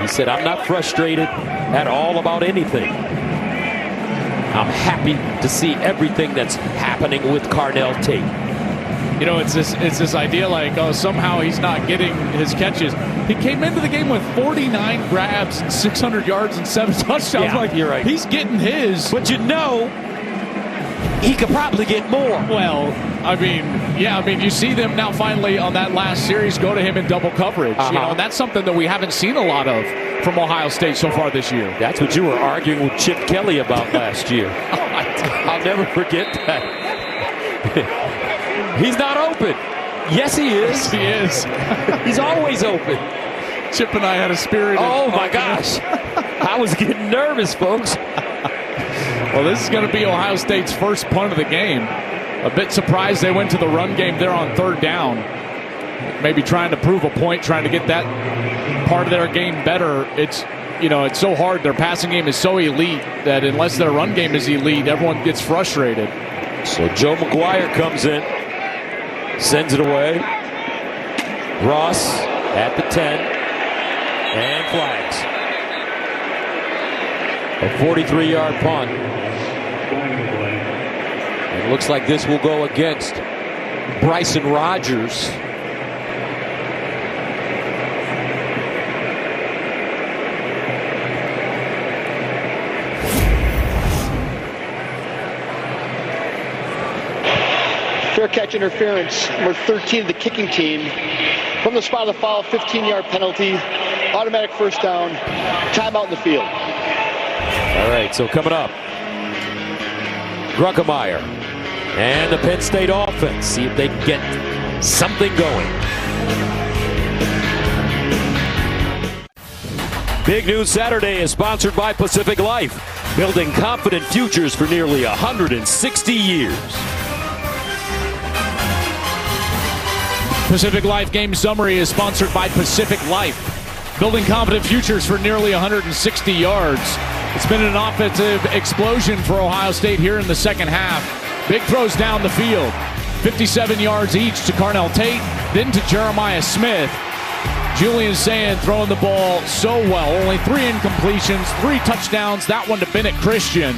He said, I'm not frustrated at all about anything. I'm happy to see everything that's happening with Carnell Tate. You know, it's this idea like, oh, somehow he's not getting his catches. He came into the game with 49 grabs and 600 yards and 7 touchdowns. Yeah, like, you're right. He's getting his. But you know, he could probably get more. Well, I mean, you see them now finally on that last series go to him in double coverage. You know, and that's something that we haven't seen a lot of from Ohio State so far this year. That's what you were arguing with Chip Kelly about last year. I'll never forget that. He's not open. Yes, he is. Yes, he is. He's always open. Chip and I had a spirit. Oh, my gosh. I was getting nervous, folks. Well, this is going to be Ohio State's first punt of the game. A bit surprised they went to the run game there on third down. Maybe trying to prove a point, trying to get that part of their game better. It's so hard. Their passing game is so elite that unless their run game is elite, everyone gets frustrated. So Joe McGuire comes in, sends it away. Ross at the 10, and flags. A 43-yard punt. It looks like this will go against Bryson Rogers. Fair catch interference, number 13 of the kicking team. From the spot of the foul, 15-yard penalty, automatic first down, timeout in the field. All right, so coming up, Grunkemeyer and the Penn State offense. See if they can get something going. Big News Saturday is sponsored by Pacific Life, building confident futures for nearly 160 years. Pacific Life Game Summary is sponsored by Pacific Life, building confident futures for nearly 160 yards. It's been an offensive explosion for Ohio State here in the second half. Big throws down the field, 57 yards each to Carnell Tate, then to Jeremiah Smith. Julian Sand throwing the ball so well. Only 3 incompletions, 3 touchdowns, that one to Bennett Christian.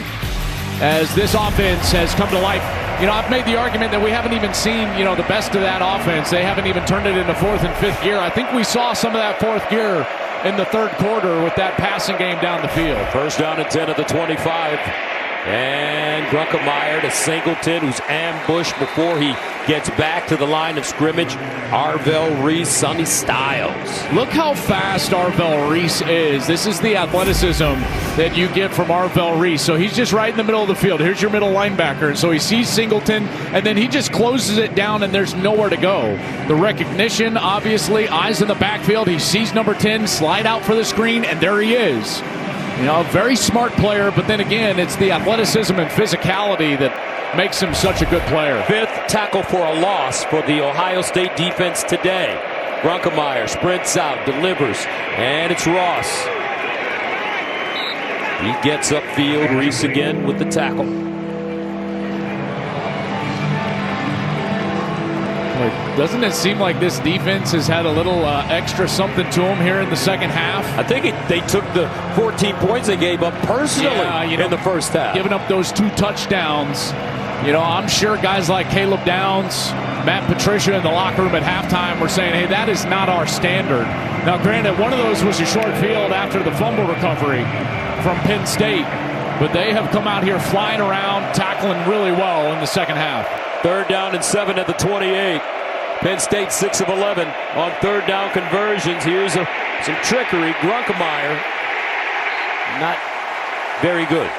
As this offense has come to life. You know, I've made the argument that we haven't even seen, the best of that offense. They haven't even turned it into 4th and 5th gear. I think we saw some of that 4th gear in the third quarter with that passing game down the field. First down and 10 at the 25. And Grunkemeyer to Singleton, who's ambushed before he gets back to the line of scrimmage. Arvell Reese, Sonny Styles. Look how fast Arvell Reese is. This is the athleticism that you get from Arvell Reese. So he's just right in the middle of the field. Here's your middle linebacker. So he sees Singleton, and then he just closes it down, and there's nowhere to go. The recognition, obviously, eyes in the backfield. He sees number 10 slide out for the screen, and there he is. A very smart player, but then again, it's the athleticism and physicality that makes him such a good player. 5th tackle for a loss for the Ohio State defense today. Grunkemeyer sprints out, delivers, and it's Ross. He gets upfield. Reese again with the tackle. Doesn't it seem like this defense has had a little extra something to them here in the second half? I think they took the 14 points they gave up personally in the first half. Giving up those 2 touchdowns. I'm sure guys like Caleb Downs, Matt Patricia in the locker room at halftime were saying, hey, that is not our standard. Now, granted, one of those was a short field after the fumble recovery from Penn State, but they have come out here flying around, tackling really well in the second half. 3rd down and 7 at the 28. Penn State 6 of 11 on 3rd down conversions. Here's some trickery. Grunkemeyer not very good.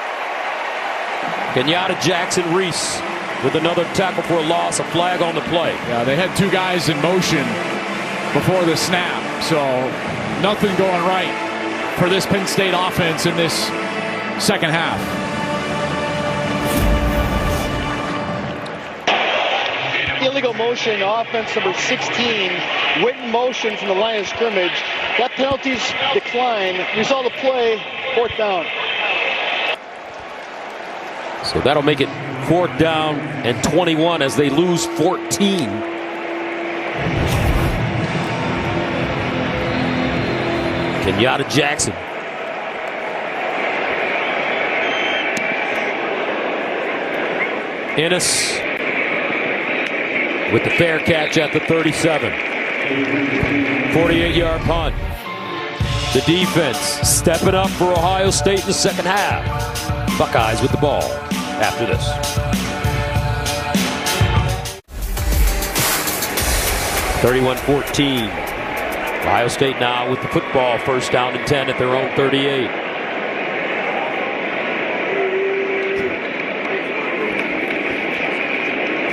Kenyatta Jackson Reese with another tackle for a loss, a flag on the play. Yeah, they had 2 guys in motion before the snap, so nothing going right for this Penn State offense in this second half. Illegal motion, offense number 16, went in motion from the line of scrimmage. That penalty's decline. Result of play, 4th down. So that'll make it 4th down and 21 as they lose 14. Kenyatta Jackson. Ennis. with the fair catch at the 37. 48-yard punt. The defense stepping up for Ohio State in the second half. Buckeyes with the ball after this. (31-14). Ohio State now with the football. First down and 10 at their own 38.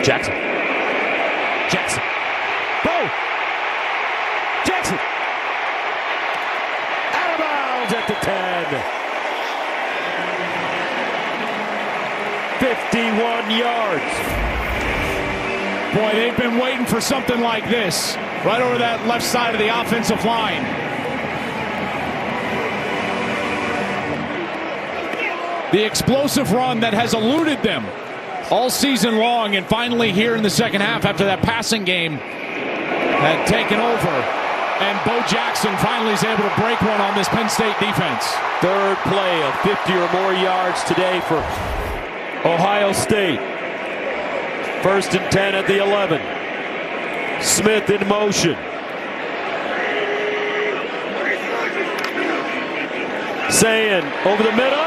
Jackson. Bo. Jackson. Out of bounds at the 10. 51 yards. Boy, they've been waiting for something like this. Right over that left side of the offensive line. The explosive run that has eluded them all season long, and finally here in the second half after that passing game had taken over. And Bo Jackson finally is able to break one on this Penn State defense. Third play of 50 or more yards today for Ohio State. First and 10 at the 11. Smith in motion. Saying over the middle.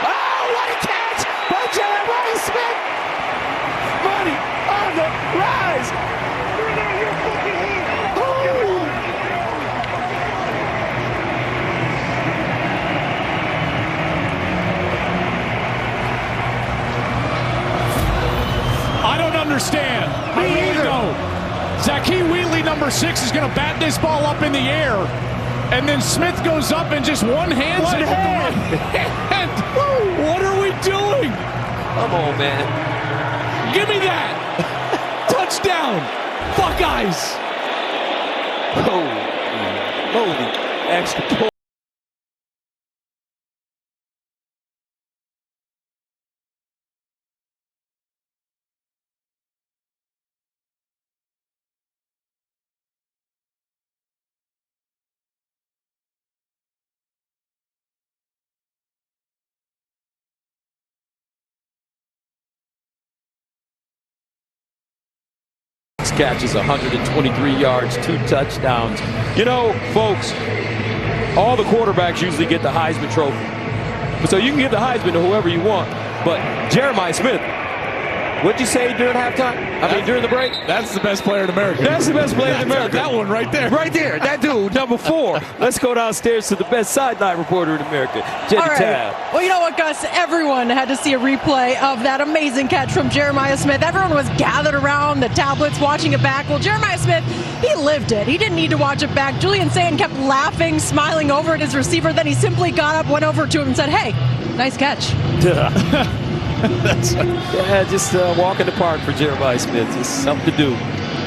Oh, what a catch by Jeremiah Smith. Money on the rise. I don't understand. I really don't. Zakee Wheatley, number 6, is going to bat this ball up in the air. And then Smith goes up and just one-hands it with the right hand. What are we doing? Come on, man. Give me that. Touchdown. Buckeyes. Holy extra point. Catches 123 yards, 2 touchdowns. You know, folks, all the quarterbacks usually get the Heisman Trophy. So you can give the Heisman to whoever you want. But Jeremiah Smith, what'd you say during halftime? During the break? That's the best player in America. That's the best player in America. That one right there. Right there. That dude, number 4. Let's go downstairs to the best sideline reporter in America, Jenny All right. Tab. Well, you know what, Gus? Everyone had to see a replay of that amazing catch from Jeremiah Smith. Everyone was gathered around the tablets watching it back. Well, Jeremiah Smith, he lived it. He didn't need to watch it back. Julian Sayin kept laughing, smiling over at his receiver. Then he simply got up, went over to him and said, "Hey, nice catch." Just walk in the park for Jeremiah Smith. Just something to do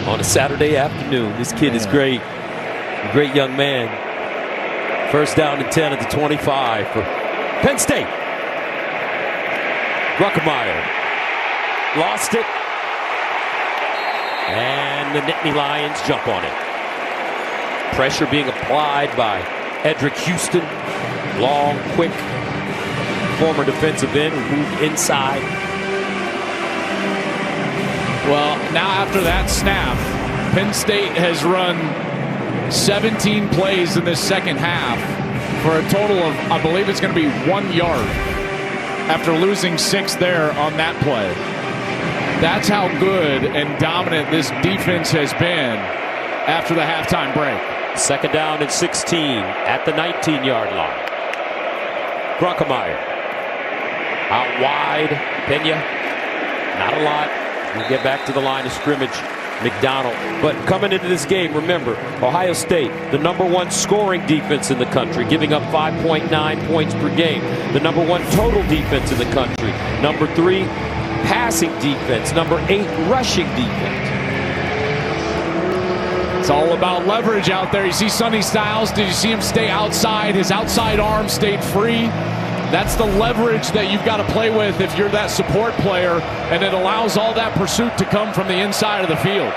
on a Saturday afternoon. This kid is great. A great young man. First down and 10 at the 25 for Penn State. Ruckemeyer lost it. And the Nittany Lions jump on it. Pressure being applied by Edric Houston. Long, quick, former defensive end who moved inside. Well, now after that snap, Penn State has run 17 plays in this second half for a total of, I believe it's going to be 1 yard after losing 6 there on that play. That's how good and dominant this defense has been after the halftime break. Second down and 16 at the 19-yard line. Ruckemeyer out wide. Pena, not a lot. We'll get back to the line of scrimmage. McDonald. But coming into this game, remember, Ohio State, the #1 scoring defense in the country, giving up 5.9 points per game. The #1 total defense in the country. #3 passing defense. #8 rushing defense. It's all about leverage out there. You see Sonny Styles. Did you see him stay outside? His outside arm stayed free. That's the leverage that you've got to play with if you're that support player, and it allows all that pursuit to come from the inside of the field.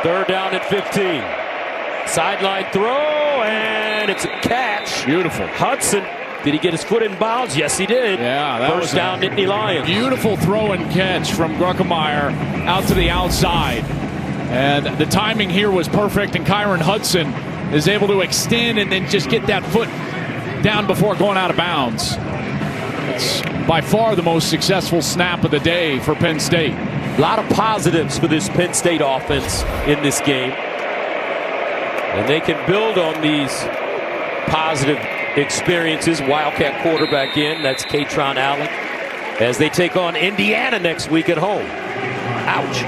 Third down and 15. Sideline throw, and it's a catch. Beautiful. Hudson Did he get his foot in bounds? Yes, he did. Yeah, that First down, Nittany Lions. Beautiful throw and catch from Gruckemeyer out to the outside. And the timing here was perfect, and Kyron Hudson is able to extend and then just get that foot down before going out of bounds. It's by far the most successful snap of the day for Penn State. A lot of positives for this Penn State offense in this game. And they can build on these positive experiences. Wildcat quarterback in, that's Katron Allen, as they take on Indiana next week at home. Ouch.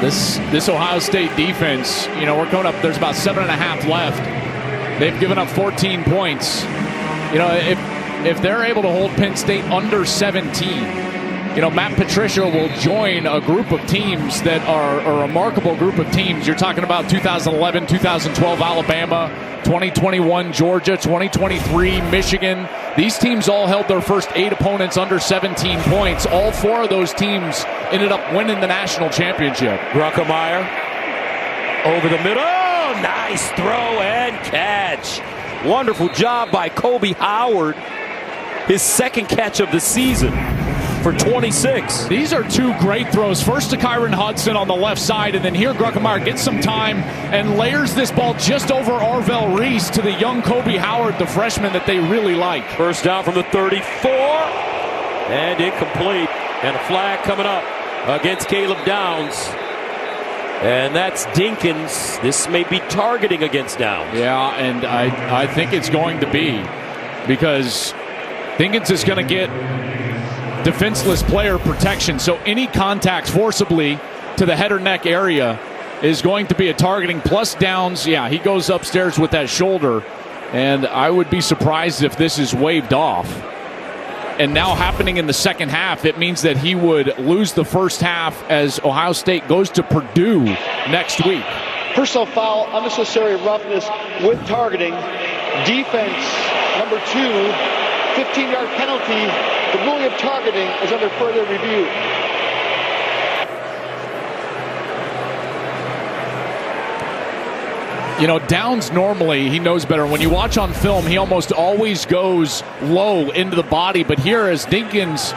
This Ohio State defense, we're coming up, there's about 7.5 left. They've given up 14 points. If they're able to hold Penn State under 17, Matt Patricia will join a group of teams that are a remarkable group of teams. You're talking about 2011, 2012 Alabama, 2021 Georgia, 2023 Michigan. These teams all held their first 8 opponents under 17 points. All 4 of those teams ended up winning the national championship. Gruckemeyer over the middle. Oh, nice throw and catch. Wonderful job by Kobe Howard. His second catch of the season for 26. These are 2 great throws. First to Kyron Hudson on the left side, and then here Gruckemeyer gets some time and layers this ball just over Arvell Reese to the young Kobe Howard, the freshman that they really like. First down from the 34, and incomplete. And a flag coming up against Caleb Downs. And that's Dinkins. This may be targeting against Downs. Yeah, and I think it's going to be, because Dinkins is going to get defenseless player protection, so any contact forcibly to the head or neck area is going to be a targeting. Plus Downs, yeah, he goes upstairs with that shoulder, and I would be surprised if this is waved off. And now happening in the second half, it means that he would lose the first half as Ohio State goes to Purdue next week. Personal foul, unnecessary roughness with targeting. Defense, number 2, 15-yard penalty. The ruling of targeting is under further review. Downs normally, he knows better. When you watch on film, he almost always goes low into the body. But here, as Dinkins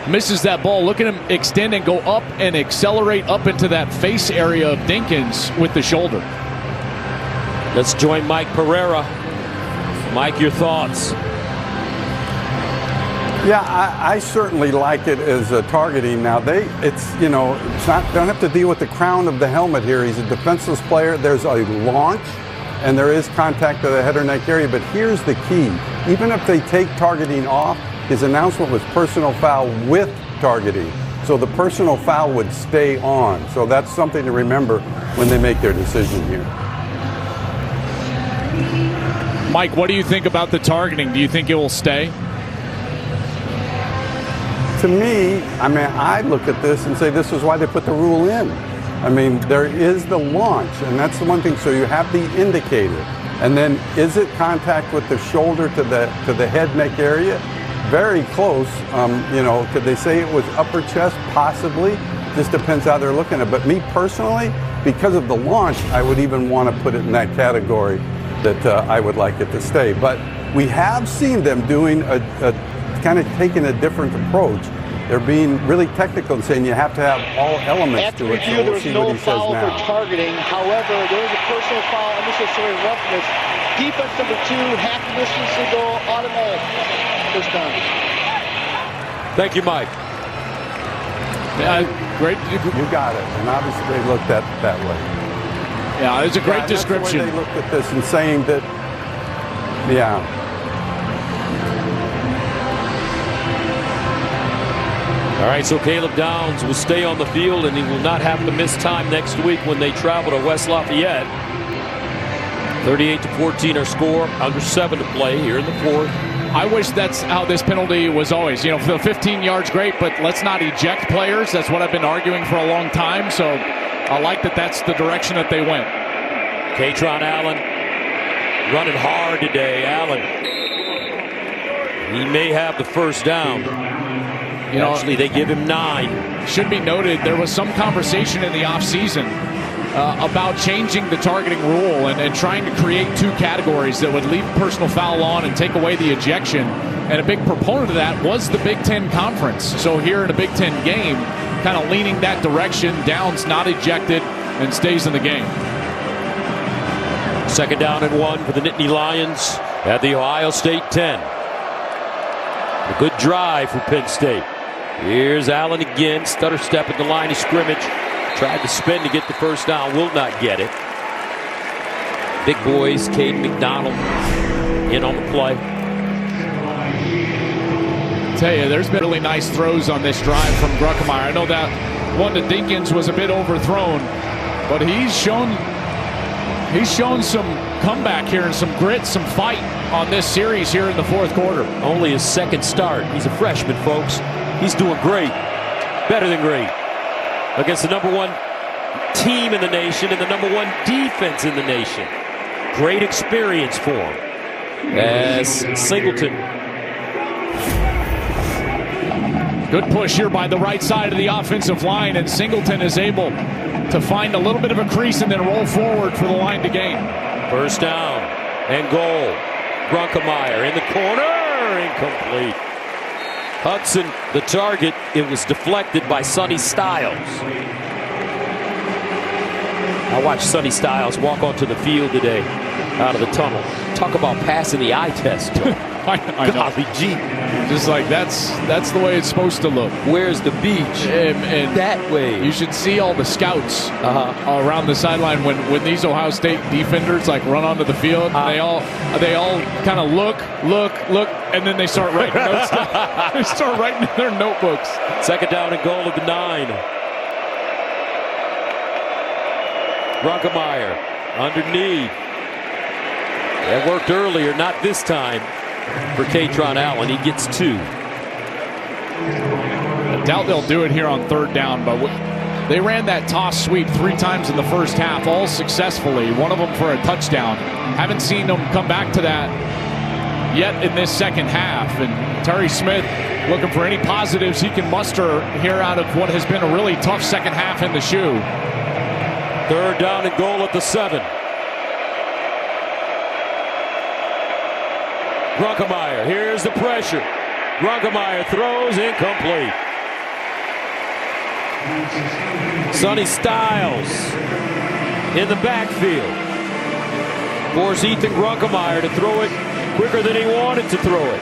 misses that ball, look at him extend and go up and accelerate up into that face area of Dinkins with the shoulder. Let's join Mike Pereira. Mike, your thoughts? Yeah, I certainly like it as a targeting. Now it's not, don't have to deal with the crown of the helmet here. He's a defenseless player. There's a launch, and there is contact to the head or neck area. But here's the key: even if they take targeting off, his announcement was personal foul with targeting. So the personal foul would stay on. So that's something to remember when they make their decision here. Mike, what do you think about the targeting? Do you think it will stay? To me, I look at this and say this is why they put the rule in. There is the launch, and that's the one thing. So you have the indicator, and then is it contact with the shoulder to the head neck area? Very close. Could they say it was upper chest? Possibly. Just depends how they're looking at it. But me personally, because of the launch, I would even want to put it in that category that I would like it to stay. But we have seen them doing a kind of taking a different approach. They're being really technical and saying you have to have all elements After to it. review, So we'll there's see no what he says foul now. for targeting. However, there is a personal foul, unnecessary roughness. Defense number 2, half the distance to go, automatic. First down. Thank you, Mike. Great. You got it. And obviously they looked at it that way. Yeah, it's a great description. That's the way they looked at this and saying that, yeah. All right, so Caleb Downs will stay on the field, and he will not have to miss time next week when they travel to West Lafayette. 38-14 our score, under 7 to play here in the 4th. I wish that's how this penalty was always. For the 15 yards, great, but let's not eject players. That's what I've been arguing for a long time. So I like that that's the direction that they went. Katron Allen running hard today. Allen, he may have the first down. Actually, they give him 9. Should be noted, there was some conversation in the offseason about changing the targeting rule and trying to create two categories that would leave personal foul on and take away the ejection. And a big proponent of that was the Big Ten Conference. So here in a Big Ten game, kind of leaning that direction. Downs not ejected and stays in the game. 2nd down and 1 for the Nittany Lions at the Ohio State 10. A good drive for Penn State. Here's Allen again. Stutter step at the line of scrimmage. Tried to spin to get the first down. Will not get it. Big boys, Caden McDonald in on the play. Tell you, there's been really nice throws on this drive from Grunkemeyer. I know that one to Dinkins was a bit overthrown, but he's shown some comeback here and some grit, some fight on this series here in the 4th quarter. Only his 2nd start. He's a freshman, folks. He's doing great. Better than great. Against the #1 team in the nation and the #1 defense in the nation. Great experience for him. As Singleton. Good push here by the right side of the offensive line, and Singleton is able to find a little bit of a crease and then roll forward for the line to gain. 1st down and goal. Grunkemeyer in the corner. Incomplete. Hudson, the target. It was deflected by Sonny Styles. I watched Sonny Styles walk onto the field today out of the tunnel. Talk about passing the eye test. I know. Golly gee. Just like that's the way it's supposed to look. Where's the beach? And that way. You should see all the scouts around the sideline when these Ohio State defenders like run onto the field. They all kind of look, and then they start writing notes. They start writing in their notebooks. 2nd down and goal at the 9. Grunkemeyer underneath. That worked earlier, not this time for Katron Allen. He gets 2. I doubt they'll do it here on 3rd down, but they ran that toss sweep 3 times in the first half, all successfully. One of them for a touchdown. Haven't seen them come back to that yet in this 2nd half. And Terry Smith looking for any positives he can muster here out of what has been a really tough 2nd half in the shoe. 3rd down and goal at the 7. Grunkemeyer, here's the pressure. Grunkemeyer throws incomplete. Sonny Styles in the backfield. Force Ethan Grunkemeyer to throw it quicker than he wanted to throw it.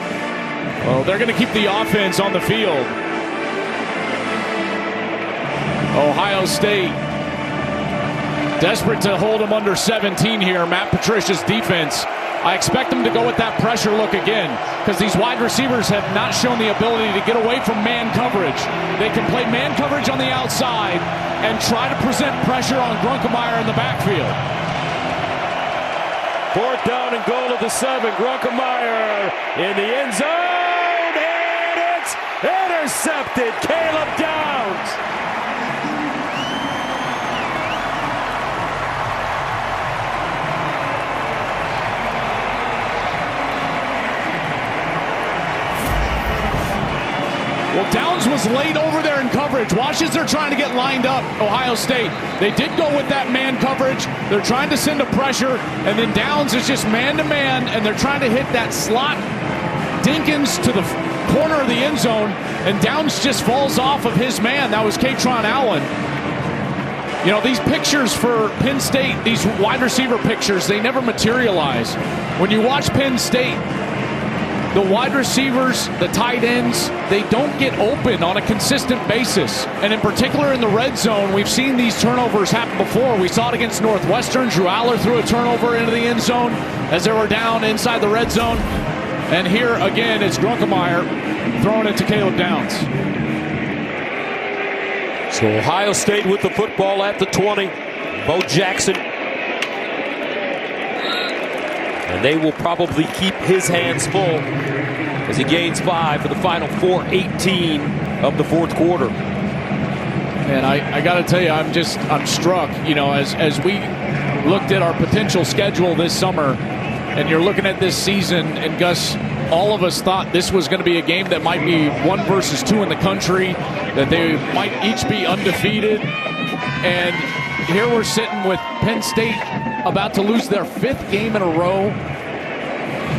Well, they're going to keep the offense on the field. Ohio State desperate to hold them under 17 here. Matt Patricia's defense. I expect them to go with that pressure look again because these wide receivers have not shown the ability to get away from man coverage. They can play man coverage on the outside and try to present pressure on Grunkemeyer in the backfield. 4th down and goal at the 7. Grunkemeyer in the end zone, and it's intercepted. Caleb Downs. Well, Downs was laid over there in coverage. Watch as they're trying to get lined up, Ohio State. They did go with that man coverage. They're trying to send a pressure, and then Downs is just man-to-man, and they're trying to hit that slot Dinkins to the corner of the end zone, and Downs just falls off of his man. That was Katron Allen. You know, these pictures for Penn State, these wide receiver pictures, they never materialize. When you watch Penn State, the wide receivers, the tight ends, they don't get open on a consistent basis. And in particular in the red zone, we've seen these turnovers happen before. We saw it against Northwestern. Drew Aller threw a turnover into the end zone as they were down inside the red zone. And here again, it's Grunkemeyer throwing it to Caleb Downs. So Ohio State with the football at the 20. Bo Jackson. And they will probably keep his hands full as he gains 5 for the final 4:18 of the 4th quarter. And I got to tell you, I'm struck, you know, as we looked at our potential schedule this summer, and you're looking at this season, and Gus, all of us thought this was going to be a game that might be 1 versus 2 in the country, that they might each be undefeated. And here we're sitting with Penn State about to lose their 5th game in a row.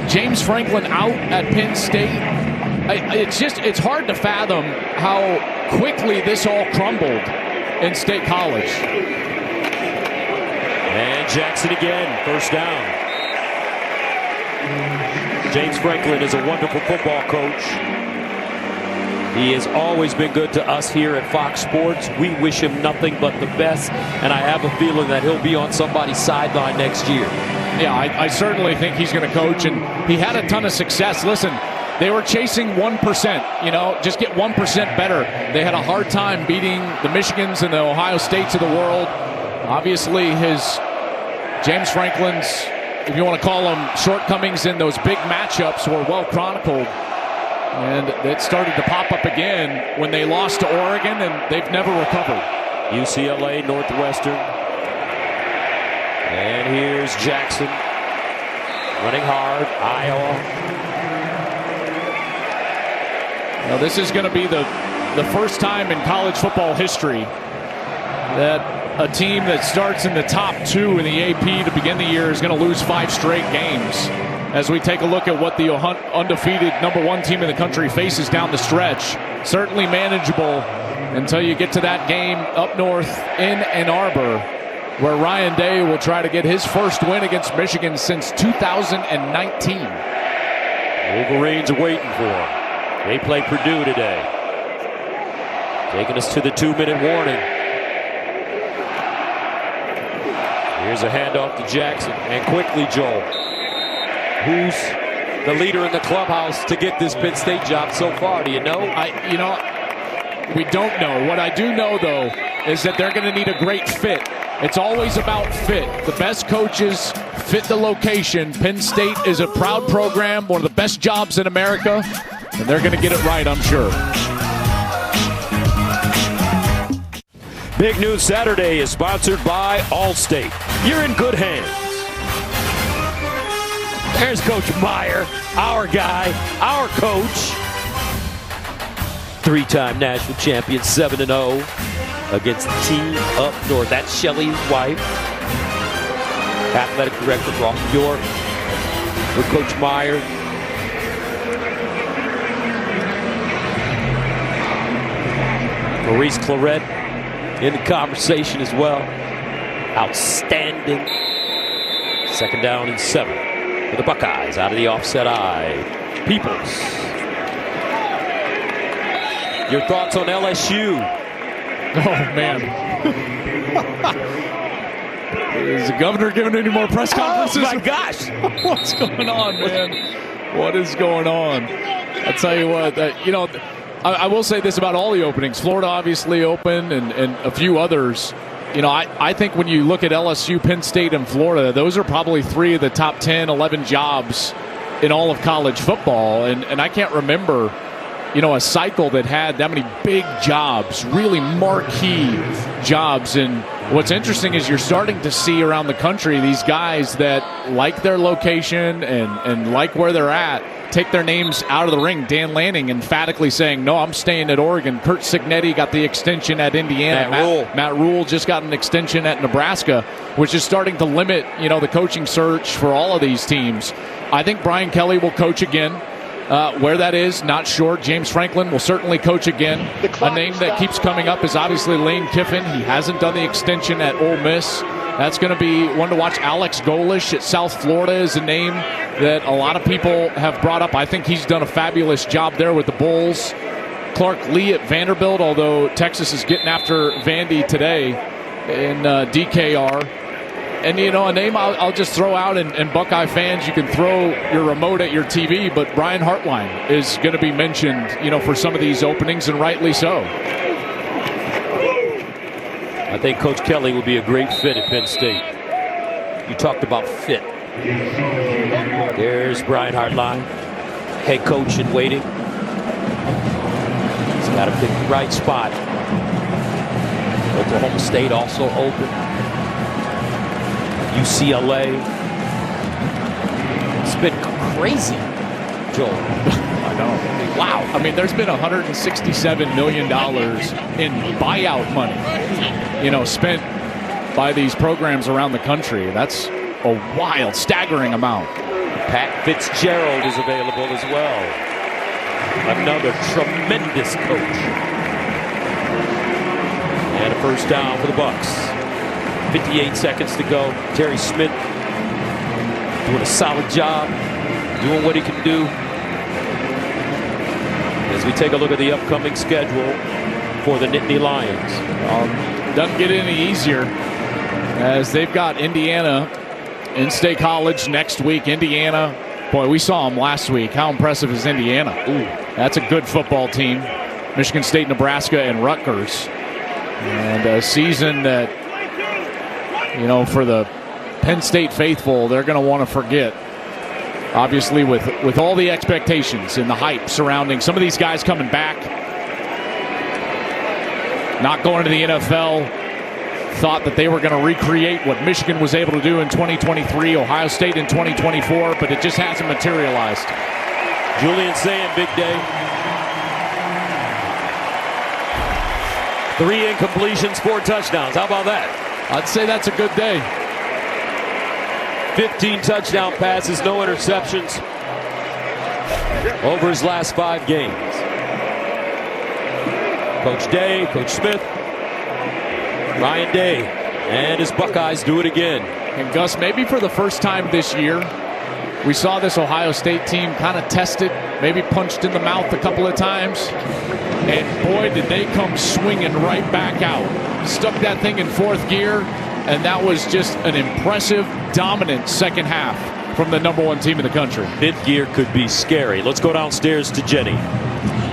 James Franklin out at Penn State. It's hard to fathom how quickly this all crumbled in State College. And Jackson again, first down. James Franklin is a wonderful football coach. He has always been good to us here at Fox Sports. We wish him nothing but the best, and I have a feeling that he'll be on somebody's sideline next year. Yeah, I certainly think he's going to coach, and he had a ton of success. Listen, they were chasing 1%, just get 1% better. They had a hard time beating the Michigans and the Ohio States of the world. Obviously, James Franklin's, if you want to call them, shortcomings in those big matchups were well chronicled. And it started to pop up again when they lost to Oregon, and they've never recovered. UCLA, Northwestern. And here's Jackson running hard. Iowa. Now, this is going to be the first time in college football history that a team that starts in the top 2 in the AP to begin the year is going to lose 5 straight games. As we take a look at what the undefeated #1 team in the country faces down the stretch. Certainly manageable until you get to that game up north in Ann Arbor, where Ryan Day will try to get his first win against Michigan since 2019. Wolverines are waiting for him. They play Purdue today. Taking us to the 2-minute warning. Here's a handoff to Jackson, and quickly, Joel. Who's the leader in the clubhouse to get this Penn State job so far? Do you know? We don't know. What I do know, though, is that they're going to need a great fit. It's always about fit. The best coaches fit the location. Penn State is a proud program, one of the best jobs in America, and they're going to get it right, I'm sure. Big News Saturday is sponsored by Allstate. You're in good hands. There's Coach Meyer, our guy, our coach. 3-time national champion, 7-0 against the team up north. That's Shelly's wife, athletic director Ross York, with Coach Meyer. Maurice Claret in the conversation as well. Outstanding. 2nd down and 7 for the Buckeyes out of the offset eye. Peoples. Your thoughts on LSU? Oh, man. Is the governor giving any more press conferences? Oh, my gosh. What's going on, man? What is going on? I'll tell you what, I will say this about all the openings. Florida obviously open and a few others. I think when you look at LSU, Penn State, and Florida, those are probably 3 of the top 10, 11 jobs in all of college football. And I can't remember, a cycle that had that many big jobs, really marquee jobs. And what's interesting is you're starting to see around the country these guys that like their location and like where they're at take their names out of the ring. Dan Lanning emphatically saying, no, I'm staying at Oregon. Curt Cignetti got the extension at Indiana. Matt Rule just got an extension at Nebraska, which is starting to limit, the coaching search for all of these teams. I think Brian Kelly will coach again. Where that is, not sure. James Franklin will certainly coach again. A name that keeps coming up is obviously Lane Kiffin. He hasn't done the extension at Ole Miss. That's going to be one to watch. Alex Golesh at South Florida is a name that a lot of people have brought up. I think he's done a fabulous job there with the Bulls. Clark Lee at Vanderbilt, although Texas is getting after Vandy today in DKR. And, a name I'll just throw out, and Buckeye fans, you can throw your remote at your TV, but Brian Hartline is going to be mentioned, for some of these openings, and rightly so. I think Coach Kelly will be a great fit at Penn State. You talked about fit. There's Brian Hartline, head coach in waiting. He's got to pick the right spot. Oklahoma State also open. UCLA. It's been crazy, Joel. I know. Wow. I mean, there's been $167 million in buyout money, spent by these programs around the country. That's a wild, staggering amount. Pat Fitzgerald is available as well. Another tremendous coach. And a first down for the Bucks. 58 seconds to go. Terry Smith doing a solid job, doing what he can do. As we take a look at the upcoming schedule for the Nittany Lions. Doesn't get any easier as they've got Indiana in State College next week. Indiana, boy, we saw them last week. How impressive is Indiana? Ooh, that's a good football team. Michigan State, Nebraska, and Rutgers. And a season that, for the Penn State faithful, they're going to want to forget. Obviously, with all the expectations and the hype surrounding some of these guys coming back, not going to the NFL, thought that they were going to recreate what Michigan was able to do in 2023, Ohio State in 2024, but it just hasn't materialized. Julian saying big day. 3 incompletions, 4 touchdowns. How about that? I'd say that's a good day. 15 touchdown passes, no interceptions over his last 5 games. Coach Day, Coach Smith, Ryan Day, and his Buckeyes do it again. And Gus, maybe for the first time this year, we saw this Ohio State team kind of tested, maybe punched in the mouth a couple of times. And boy, did they come swinging right back out. Stuck that thing in 4th gear, and that was just an impressive, dominant second half from the #1 team in the country. Mid-gear could be scary. Let's go downstairs to Jenny.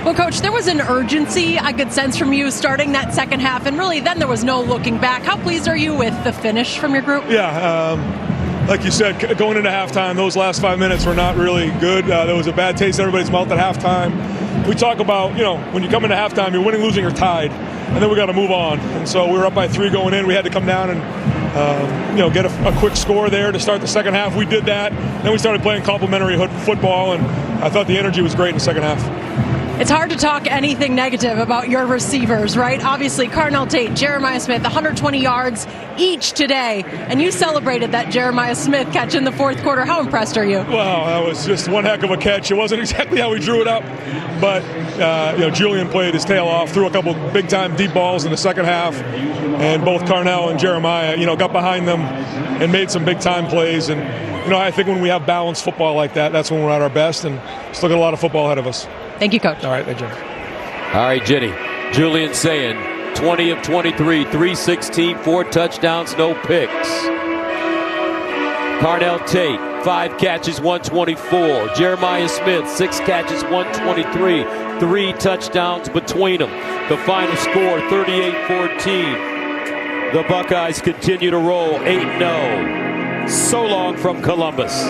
Well, Coach, there was an urgency I could sense from you starting that second half, and really then there was no looking back. How pleased are you with the finish from your group? Yeah, like you said, going into halftime, those last 5 minutes were not really good. There was a bad taste in everybody's mouth at halftime. We talk about, when you come into halftime, you're winning, losing, or tied, and then we got to move on. And so we were up by 3 going in. We had to come down and get a quick score there to start the second half. We did that. Then we started playing complimentary football, and I thought the energy was great in the second half. It's hard to talk anything negative about your receivers, right? Obviously, Carnell Tate, Jeremiah Smith, 120 yards each today. And you celebrated that Jeremiah Smith catch in the 4th quarter. How impressed are you? Well, that was just one heck of a catch. It wasn't exactly how we drew it up, but Julian played his tail off, threw a couple big-time deep balls in the second half, and both Carnell and Jeremiah, got behind them and made some big-time plays. And, I think when we have balanced football like that, that's when we're at our best, and still got a lot of football ahead of us. Thank you, Coach. All right, thank you. All right, Jenny. Julian saying 20 of 23, 316, 4 touchdowns, no picks. Carnell Tate, 5 catches, 124. Jeremiah Smith, 6 catches, 123. 3 touchdowns between them. The final score, 38-14. The Buckeyes continue to roll 8-0. So long from Columbus.